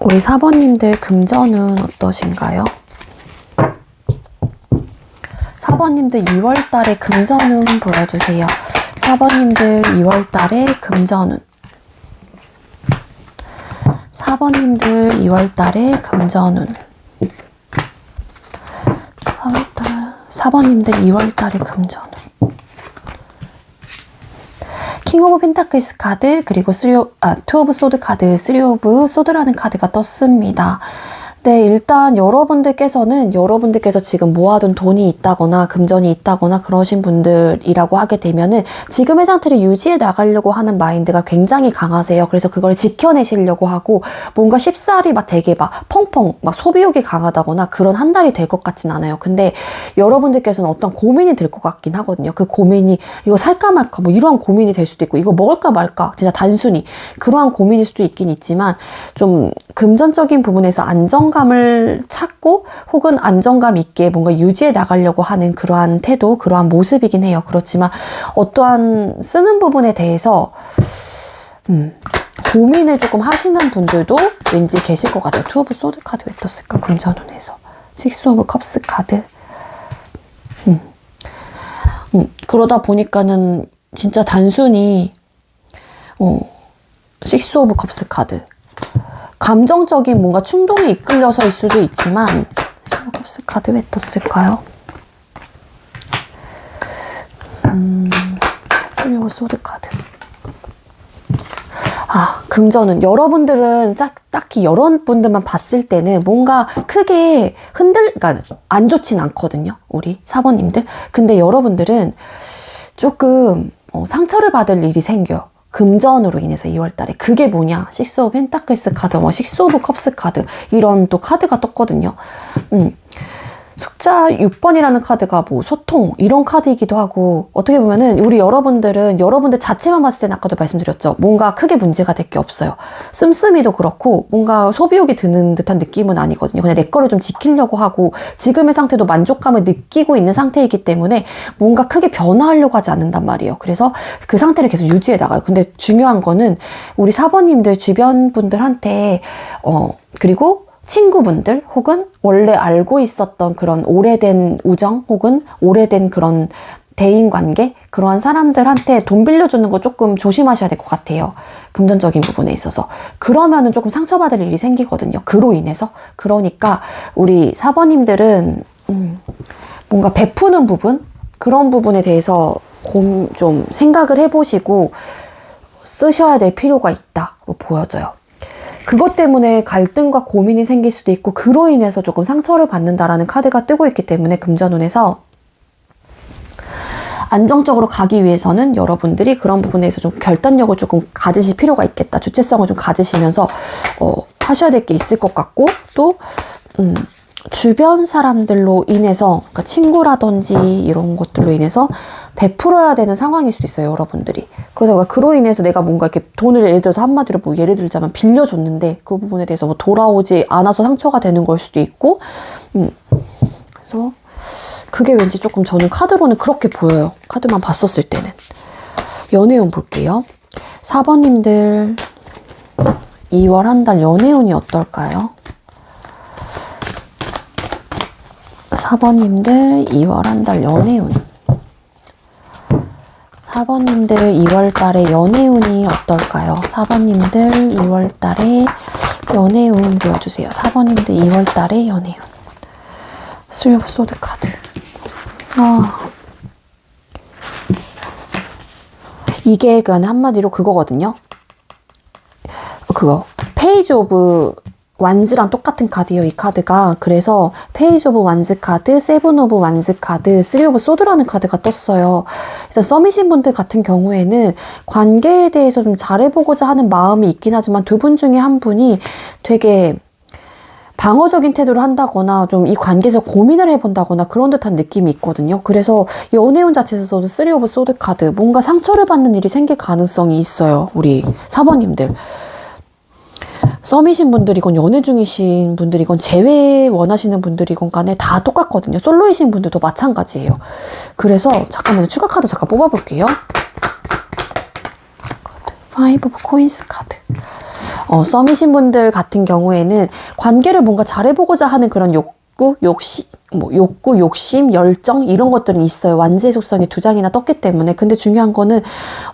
우리 사번님들 금전운 어떠신가요? 사번님들 2월달에 금전운 보여주세요. 사번님들 2월달에 금전운. 사번님들 2월달에 금전운. 4번님들 2월달에 금전운. 킹 오브 펜타클스 카드 그리고 투 오브 소드 카드 3 오브 소드라는 카드가 떴습니다. 네, 일단 여러분들께서 지금 모아둔 돈이 있다거나 금전이 있다거나 그러신 분들이라고 하게 되면은 지금의 상태를 유지해 나가려고 하는 마인드가 굉장히 강하세요. 그래서 그걸 지켜내시려고 하고 뭔가 쉽사리 막 되게 막 펑펑 막 소비욕이 강하다거나 그런 한 달이 될 것 같진 않아요. 근데 여러분들께서는 어떤 고민이 들 것 같긴 하거든요. 그 고민이 이거 살까 말까 뭐 이러한 고민이 될 수도 있고 이거 먹을까 말까 진짜 단순히 그러한 고민일 수도 있긴 있지만 좀 금전적인 부분에서 안정감을 찾고 혹은 안정감 있게 뭔가 유지해 나가려고 하는 그러한 태도, 그러한 모습이긴 해요. 그렇지만 어떠한 쓰는 부분에 대해서 고민을 조금 하시는 분들도 왠지 계실 것 같아요. 투 오브 소드 카드 왜 떴을까? 금전운에서. 식스 오브 컵스 카드. 그러다 보니까는 진짜 단순히 식스 오브 컵스 카드. 감정적인 뭔가 충동에 이끌려서일 수도 있지만 컵스 카드 왜 떴을까요? 그리고 소드 카드. 금전은 여러분들은 딱히 여러분들만 봤을 때는 뭔가 크게 그러니까 안 좋진 않거든요. 우리 사번님들. 근데 여러분들은 조금 상처를 받을 일이 생겨요. 금전으로 인해서 2월달에. 그게 뭐냐? 식스 오브 펜타클스 카드, 식스 오브 컵스 카드 이런 또 카드가 떴거든요. 숫자 6번이라는 카드가 뭐 소통 이런 카드이기도 하고 어떻게 보면은 우리 여러분들은 여러분들 자체만 봤을 때는 아까도 말씀드렸죠. 뭔가 크게 문제가 될 게 없어요. 씀씀이도 그렇고 뭔가 소비욕이 드는 듯한 느낌은 아니거든요. 그냥 내 거를 좀 지키려고 하고 지금의 상태도 만족감을 느끼고 있는 상태이기 때문에 뭔가 크게 변화하려고 하지 않는단 말이에요. 그래서 그 상태를 계속 유지해 나가요. 근데 중요한 거는 우리 4번님들 주변 분들한테 그리고 친구분들 혹은 원래 알고 있었던 그런 오래된 우정 혹은 오래된 그런 대인관계 그러한 사람들한테 돈 빌려주는 거 조금 조심하셔야 될 것 같아요. 금전적인 부분에 있어서. 그러면은 조금 상처받을 일이 생기거든요. 그로 인해서. 그러니까 우리 4번님들은 뭔가 베푸는 부분 그런 부분에 대해서 좀 생각을 해보시고 쓰셔야 될 필요가 있다고 보여져요. 그것 때문에 갈등과 고민이 생길 수도 있고 그로 인해서 조금 상처를 받는다라는 카드가 뜨고 있기 때문에 금전운에서 안정적으로 가기 위해서는 여러분들이 그런 부분에서 좀 결단력을 조금 가지실 필요가 있겠다. 주체성을 좀 가지시면서 하셔야 될 게 있을 것 같고 또 주변 사람들로 인해서 그러니까 친구라든지 이런 것들로 인해서 베풀어야 되는 상황일 수도 있어요, 여러분들이. 그래서 그로 인해서 내가 뭔가 이렇게 돈을 예를 들어서 한마디로 뭐 예를 들자면 빌려줬는데 그 부분에 대해서 뭐 돌아오지 않아서 상처가 되는 걸 수도 있고 그래서 그게 왠지 조금 저는 카드로는 그렇게 보여요. 카드만 봤었을 때는. 연애운 볼게요. 4번님들 2월 한 달 연애운이 어떨까요? 4번님들 2월 한 달 연애운 4번님들 2월 달에 연애운이 어떨까요? 4번님들 2월 달에 연애운 보여주세요. 4번님들 2월 달에 연애운 쓰리 오브 소드 카드 이게 그냥 한마디로 그거거든요. 그거 페이지 오브 완즈랑 똑같은 카드예요, 이 카드가. 그래서 페이지 오브 완즈 카드, 세븐 오브 완즈 카드, 쓰리 오브 소드라는 카드가 떴어요. 그래서 썸이신 분들 같은 경우에는 관계에 대해서 좀 잘해보고자 하는 마음이 있긴 하지만 두 분 중에 한 분이 되게 방어적인 태도를 한다거나 좀 이 관계에서 고민을 해본다거나 그런 듯한 느낌이 있거든요. 그래서 연애운 자체에서도 쓰리 오브 소드 카드, 뭔가 상처를 받는 일이 생길 가능성이 있어요, 우리 4번님들. 썸이신 분들이건 연애 중이신 분들이건 재회 원하시는 분들이건 간에 다 똑같거든요. 솔로이신 분들도 마찬가지예요. 그래서 잠깐만요. 추가 카드 잠깐 뽑아볼게요. 파이브 오브 코인스 카드. 썸이신 분들 같은 경우에는 관계를 뭔가 잘해보고자 하는 그런 욕심, 열정 이런 것들은 있어요. 완지의 속성이 2장이나 떴기 때문에. 근데 중요한 거는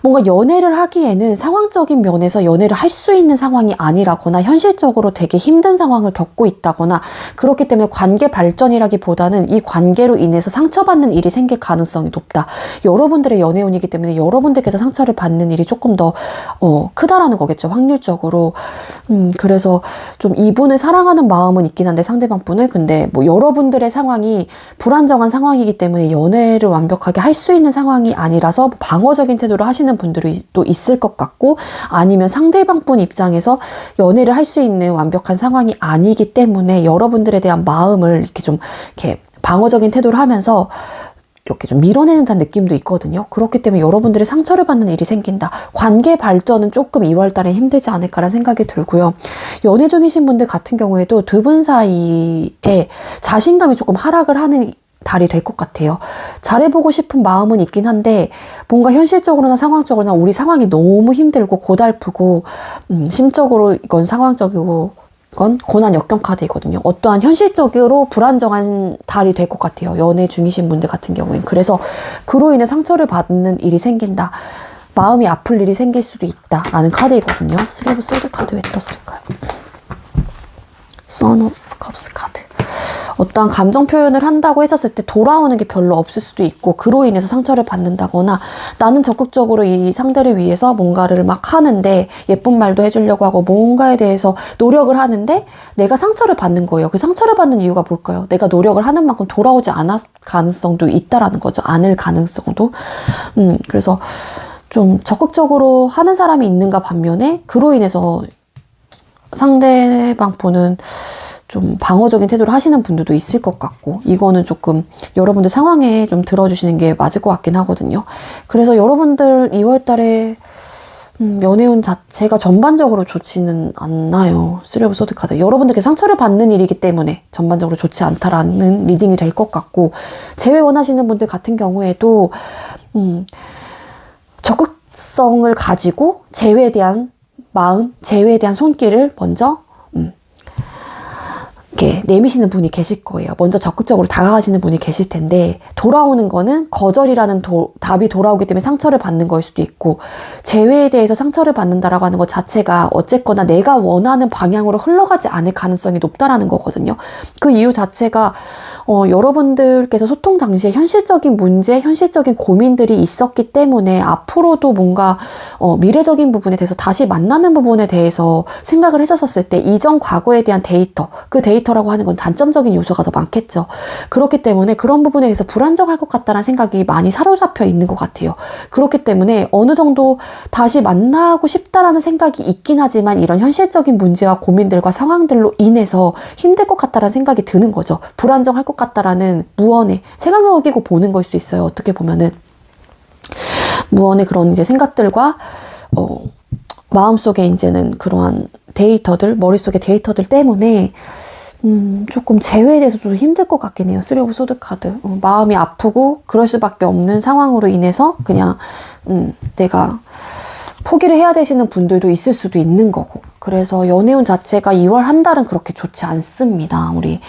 뭔가 연애를 하기에는 상황적인 면에서 연애를 할 수 있는 상황이 아니라거나 현실적으로 되게 힘든 상황을 겪고 있다거나 그렇기 때문에 관계 발전이라기보다는 이 관계로 인해서 상처받는 일이 생길 가능성이 높다. 여러분들의 연애운이기 때문에 여러분들께서 상처를 받는 일이 조금 더 크다라는 거겠죠. 확률적으로. 그래서 좀 이분을 사랑하는 마음은 있긴 한데 상대방 분을 근데 뭐 여러분들의 상황이 불안정한 상황이기 때문에 연애를 완벽하게 할 수 있는 상황이 아니라서 방어적인 태도를 하시는 분들이 또 있을 것 같고 아니면 상대방 분 입장에서 연애를 할 수 있는 완벽한 상황이 아니기 때문에 여러분들에 대한 마음을 이렇게 좀 이렇게 방어적인 태도를 하면서 이렇게 좀 밀어내는 듯한 느낌도 있거든요. 그렇기 때문에 여러분들이 상처를 받는 일이 생긴다. 관계 발전은 조금 2월 달에 힘들지 않을까라는 생각이 들고요. 연애 중이신 분들 같은 경우에도 두 분 사이에 자신감이 조금 하락을 하는 달이 될 것 같아요. 잘해보고 싶은 마음은 있긴 한데 뭔가 현실적으로나 상황적으로나 우리 상황이 너무 힘들고 고달프고 심적으로 이건 상황적이고 이건 고난 역경 카드이거든요. 어떠한 현실적으로 불안정한 달이 될 것 같아요. 연애 중이신 분들 같은 경우엔. 그래서 그로 인해 상처를 받는 일이 생긴다. 마음이 아플 일이 생길 수도 있다. 라는 카드이거든요. 쓰리 오브 소드 카드 왜 떴을까요? 선 오브 컵스 카드. 어떠한 감정 표현을 한다고 했었을 때 돌아오는 게 별로 없을 수도 있고 그로 인해서 상처를 받는다거나 나는 적극적으로 이 상대를 위해서 뭔가를 막 하는데 예쁜 말도 해주려고 하고 뭔가에 대해서 노력을 하는데 내가 상처를 받는 거예요. 그 상처를 받는 이유가 뭘까요? 내가 노력을 하는 만큼 돌아오지 않을 가능성도 있다라는 거죠. 않을 가능성도. 그래서 좀 적극적으로 하는 사람이 있는가 반면에 그로 인해서 상대방 분은 좀 방어적인 태도를 하시는 분들도 있을 것 같고, 이거는 조금 여러분들 상황에 좀 들어주시는 게 맞을 것 같긴 하거든요. 그래서 여러분들 2월 달에 연애운 자체가 전반적으로 좋지는 않나요. 3 오브 소드 카드. 여러분들께 상처를 받는 일이기 때문에 전반적으로 좋지 않다라는 리딩이 될 것 같고, 재회 원하시는 분들 같은 경우에도 적극성을 가지고 재회에 대한 마음, 재회에 대한 손길을 먼저 이렇게 내미시는 분이 계실 거예요. 먼저 적극적으로 다가가시는 분이 계실 텐데, 돌아오는 거는 거절이라는 답이 돌아오기 때문에 상처를 받는 거일 수도 있고, 재회에 대해서 상처를 받는다라고 하는 것 자체가 어쨌거나 내가 원하는 방향으로 흘러가지 않을 가능성이 높다라는 거거든요. 그 이유 자체가 여러분들께서 소통 당시에 현실적인 문제, 현실적인 고민들이 있었기 때문에 앞으로도 뭔가 미래적인 부분에 대해서 다시 만나는 부분에 대해서 생각을 해줬었을 때 이전 과거에 대한 데이터, 그 데이터라고 하는 건 단점적인 요소가 더 많겠죠. 그렇기 때문에 그런 부분에 대해서 불안정할 것 같다는 생각이 많이 사로잡혀 있는 것 같아요. 그렇기 때문에 어느 정도 다시 만나고 싶다라는 생각이 있긴 하지만 이런 현실적인 문제와 고민들과 상황들로 인해서 힘들 것 같다라는 생각이 드는 거죠. 불안정할 것 같다라는 무언의 생각을 어기고 보는 걸 수 있어요. 어떻게 보면은 무언의 그런 이제 생각들과 마음속에 이제는 그러한 데이터들, 머릿속의 데이터들 때문에 조금 재회에 대해서 좀 힘들 것 같긴 해요. 3 오브 소드 카드. 마음이 아프고 그럴 수밖에 없는 상황으로 인해서 그냥 내가 포기를 해야 되시는 분들도 있을 수도 있는 거고, 그래서 연애운 자체가 2월 한 달은 그렇게 좋지 않습니다. 우리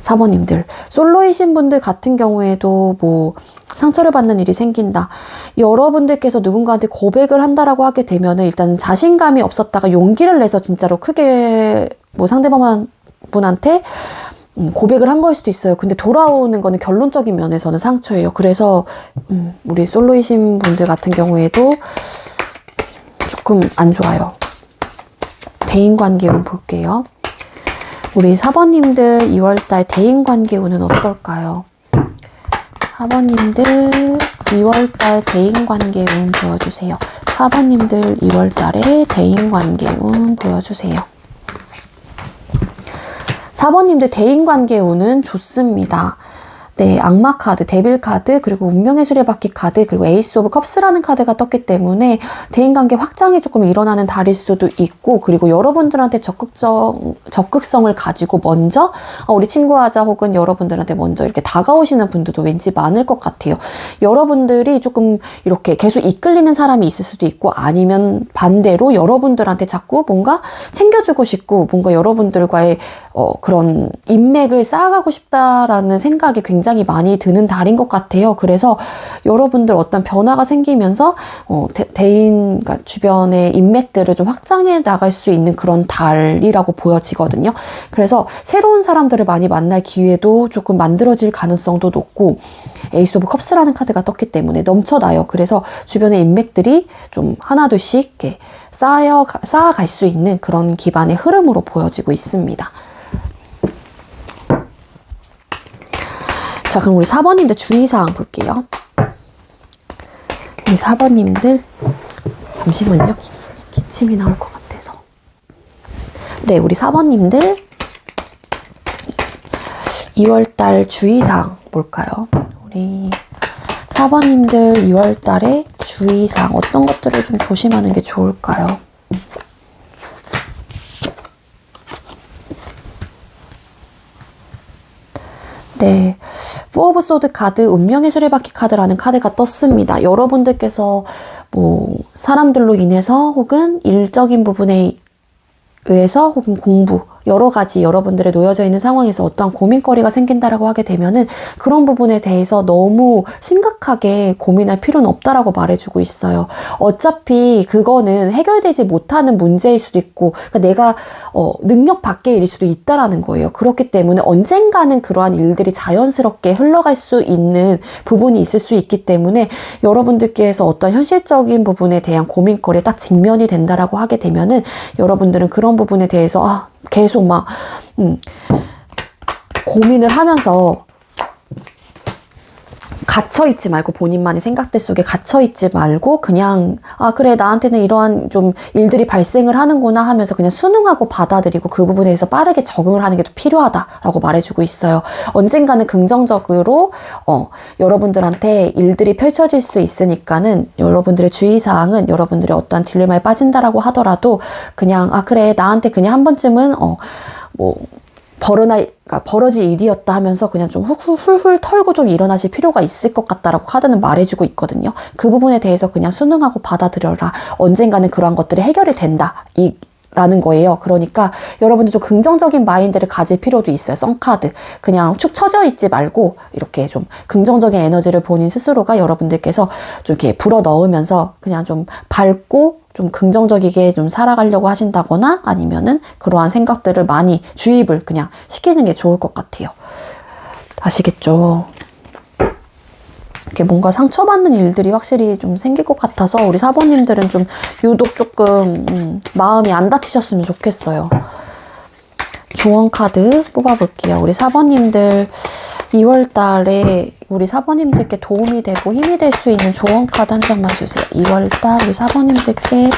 4번님들. 솔로이신 분들 같은 경우에도 뭐 상처를 받는 일이 생긴다. 여러분들께서 누군가한테 고백을 한다라고 하게 되면은 일단 자신감이 없었다가 용기를 내서 진짜로 크게 뭐 상대방분한테 고백을 한 거일 수도 있어요. 근데 돌아오는 거는 결론적인 면에서는 상처예요. 그래서 우리 솔로이신 분들 같은 경우에도 조금 안 좋아요. 대인관계 운 볼게요. 우리 4번님들 2월달 대인관계 운은 어떨까요? 4번님들 2월달 대인관계 운 보여주세요. 4번님들 2월달에 대인관계 운 보여주세요. 4번님들 대인관계 운은 좋습니다. 네, 악마 카드, 데빌 카드, 그리고 운명의 수레바퀴 카드, 그리고 에이스 오브 컵스라는 카드가 떴기 때문에 대인관계 확장이 조금 일어나는 달일 수도 있고, 그리고 여러분들한테 적극성을 가지고 먼저 우리 친구하자 혹은 여러분들한테 먼저 이렇게 다가오시는 분들도 왠지 많을 것 같아요. 여러분들이 조금 이렇게 계속 이끌리는 사람이 있을 수도 있고, 아니면 반대로 여러분들한테 자꾸 뭔가 챙겨주고 싶고 뭔가 여러분들과의 그런 인맥을 쌓아가고 싶다라는 생각이 굉장히 많이 드는 달인 것 같아요. 그래서 여러분들 어떤 변화가 생기면서 대인, 그러니까 주변의 인맥들을 좀 확장해 나갈 수 있는 그런 달이라고 보여지거든요. 그래서 새로운 사람들을 많이 만날 기회도 조금 만들어질 가능성도 높고, 에이스 오브 컵스라는 카드가 떴기 때문에 넘쳐나요. 그래서 주변의 인맥들이 좀 하나둘씩 이렇게 쌓아갈 수 있는 그런 기반의 흐름으로 보여지고 있습니다. 자, 그럼 우리 4번님들 주의사항 볼게요. 우리 4번님들 잠시만요. 기침이 나올 것 같아서. 네, 우리 4번님들 2월달 주의사항 볼까요? 우리 4번님들 2월달에 주의사항 어떤 것들을 좀 조심하는 게 좋을까요? 네, 4 오브 소드 카드, 운명의 수레바퀴 카드라는 카드가 떴습니다. 여러분들께서 뭐 사람들로 인해서 혹은 일적인 부분에 의해서 혹은 공부, 여러 가지 여러분들의 놓여져 있는 상황에서 어떠한 고민거리가 생긴다라고 하게 되면은 그런 부분에 대해서 너무 심각하게 고민할 필요는 없다라고 말해주고 있어요. 어차피 그거는 해결되지 못하는 문제일 수도 있고, 그러니까 내가 능력 밖의 일일 수도 있다라는 거예요. 그렇기 때문에 언젠가는 그러한 일들이 자연스럽게 흘러갈 수 있는 부분이 있을 수 있기 때문에 여러분들께서 어떤 현실적인 부분에 대한 고민거리에 딱 직면이 된다라고 하게 되면은 여러분들은 그런 부분에 대해서 계속 막 고민을 하면서 갇혀있지 말고 본인만의 생각들 속에 갇혀있지 말고 그냥 아 그래 나한테는 이러한 좀 일들이 발생을 하는구나 하면서 그냥 순응하고 받아들이고 그 부분에 대해서 빠르게 적응을 하는 게 더 필요하다라고 말해주고 있어요. 언젠가는 긍정적으로 여러분들한테 일들이 펼쳐질 수 있으니까는 여러분들의 주의사항은 여러분들의 어떠한 딜레마에 빠진다라고 하더라도 그냥 아 그래 나한테 그냥 한 번쯤은 뭐 그러니까 벌어질 일이었다 하면서 그냥 좀 훌훌 털고 좀 일어나실 필요가 있을 것 같다라고 카드는 말해주고 있거든요. 그 부분에 대해서 그냥 순응하고 받아들여라. 언젠가는 그러한 것들이 해결이 된다. 라는 거예요. 그러니까 여러분들 좀 긍정적인 마인드를 가질 필요도 있어요. 썬카드. 그냥 축 처져 있지 말고 이렇게 좀 긍정적인 에너지를 본인 스스로가 여러분들께서 좀 이렇게 불어 넣으면서 그냥 좀 밝고 좀 긍정적이게 좀 살아가려고 하신다거나 아니면은 그러한 생각들을 많이 주입을 그냥 시키는 게 좋을 것 같아요. 아시겠죠? 이렇게 뭔가 상처받는 일들이 확실히 좀 생길 것 같아서 우리 사모님들은 좀 유독 조금 마음이 안 다치셨으면 좋겠어요. 조언 카드 뽑아볼게요. 우리 사모님들 2월 달에 우리 사모님들께 도움이 되고 힘이 될 수 있는 조언 카드 한 장만 주세요. 2월 달 우리 사모님들께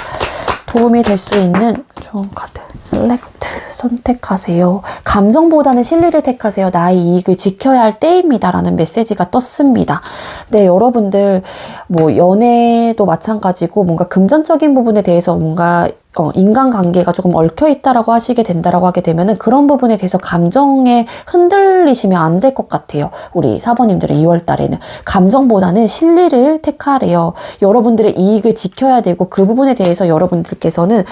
도움이 될 수 있는 조언 카드. 셀렉트 선택하세요. 감정보다는 실리를 택하세요. 나의 이익을 지켜야 할 때입니다. 라는 메시지가 떴습니다. 네, 여러분들 뭐 연애도 마찬가지고 뭔가 금전적인 부분에 대해서 뭔가 인간관계가 조금 얽혀있다라고 하시게 된다라고 하게 되면은 그런 부분에 대해서 감정에 흔들리시면 안 될 것 같아요. 우리 사모님들은 2월 달에는 감정보다는 실리를 택하래요. 여러분들의 이익을 지켜야 되고 그 부분에 대해서 여러분들께서는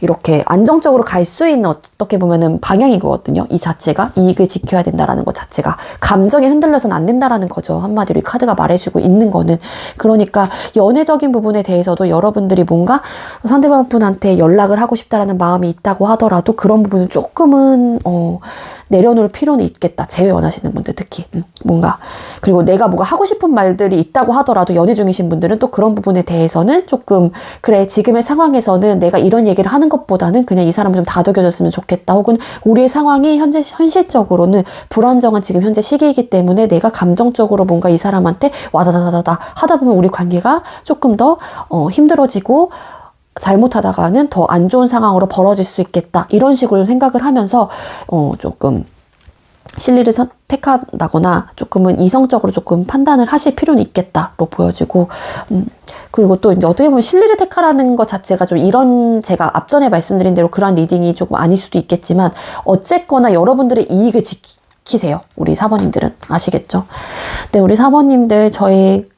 이렇게 안정적으로 갈 수 있는 어떻게 보면은 방향인 거거든요. 이 자체가 이익을 지켜야 된다라는 것 자체가 감정에 흔들려서는 안 된다라는 거죠. 한마디로 이 카드가 말해주고 있는 거는 그러니까 연애적인 부분에 대해서도 여러분들이 뭔가 상대방분한테 연락을 하고 싶다라는 마음이 있다고 하더라도 그런 부분은 조금은 내려놓을 필요는 있겠다. 재회 원하시는 분들 특히 뭔가 그리고 내가 뭐가 하고 싶은 말들이 있다고 하더라도 연애 중이신 분들은 또 그런 부분에 대해서는 조금 그래 지금의 상황에서는 내가 이런 얘기를 하는 것보다는 그냥 이 사람을 좀 다독여줬으면 좋겠다. 혹은 우리의 상황이 현실적으로는 불안정한 지금 현재 시기이기 때문에 내가 감정적으로 뭔가 이 사람한테 와다다다다 하다 보면 우리 관계가 조금 더 힘들어지고 잘못하다가는 더 안 좋은 상황으로 벌어질 수 있겠다. 이런 식으로 생각을 하면서 조금 실리를 선택한다거나 조금은 이성적으로 조금 판단을 하실 필요는 있겠다로 보여지고 그리고 또 이제 어떻게 보면 실리를 택하라는 것 자체가 좀 이런 제가 앞전에 말씀드린 대로 그런 리딩이 조금 아닐 수도 있겠지만 어쨌거나 여러분들의 이익을 지키세요. 우리 사모님들은 아시겠죠? 네, 우리 사모님들 저희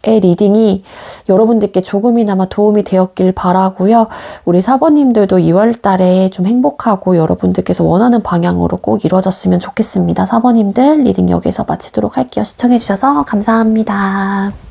리딩이 여러분들께 조금이나마 도움이 되었길 바라고요. 우리 사모님들도 2월 달에 좀 행복하고 여러분들께서 원하는 방향으로 꼭 이루어졌으면 좋겠습니다. 사모님들 리딩 여기서 마치도록 할게요. 시청해주셔서 감사합니다.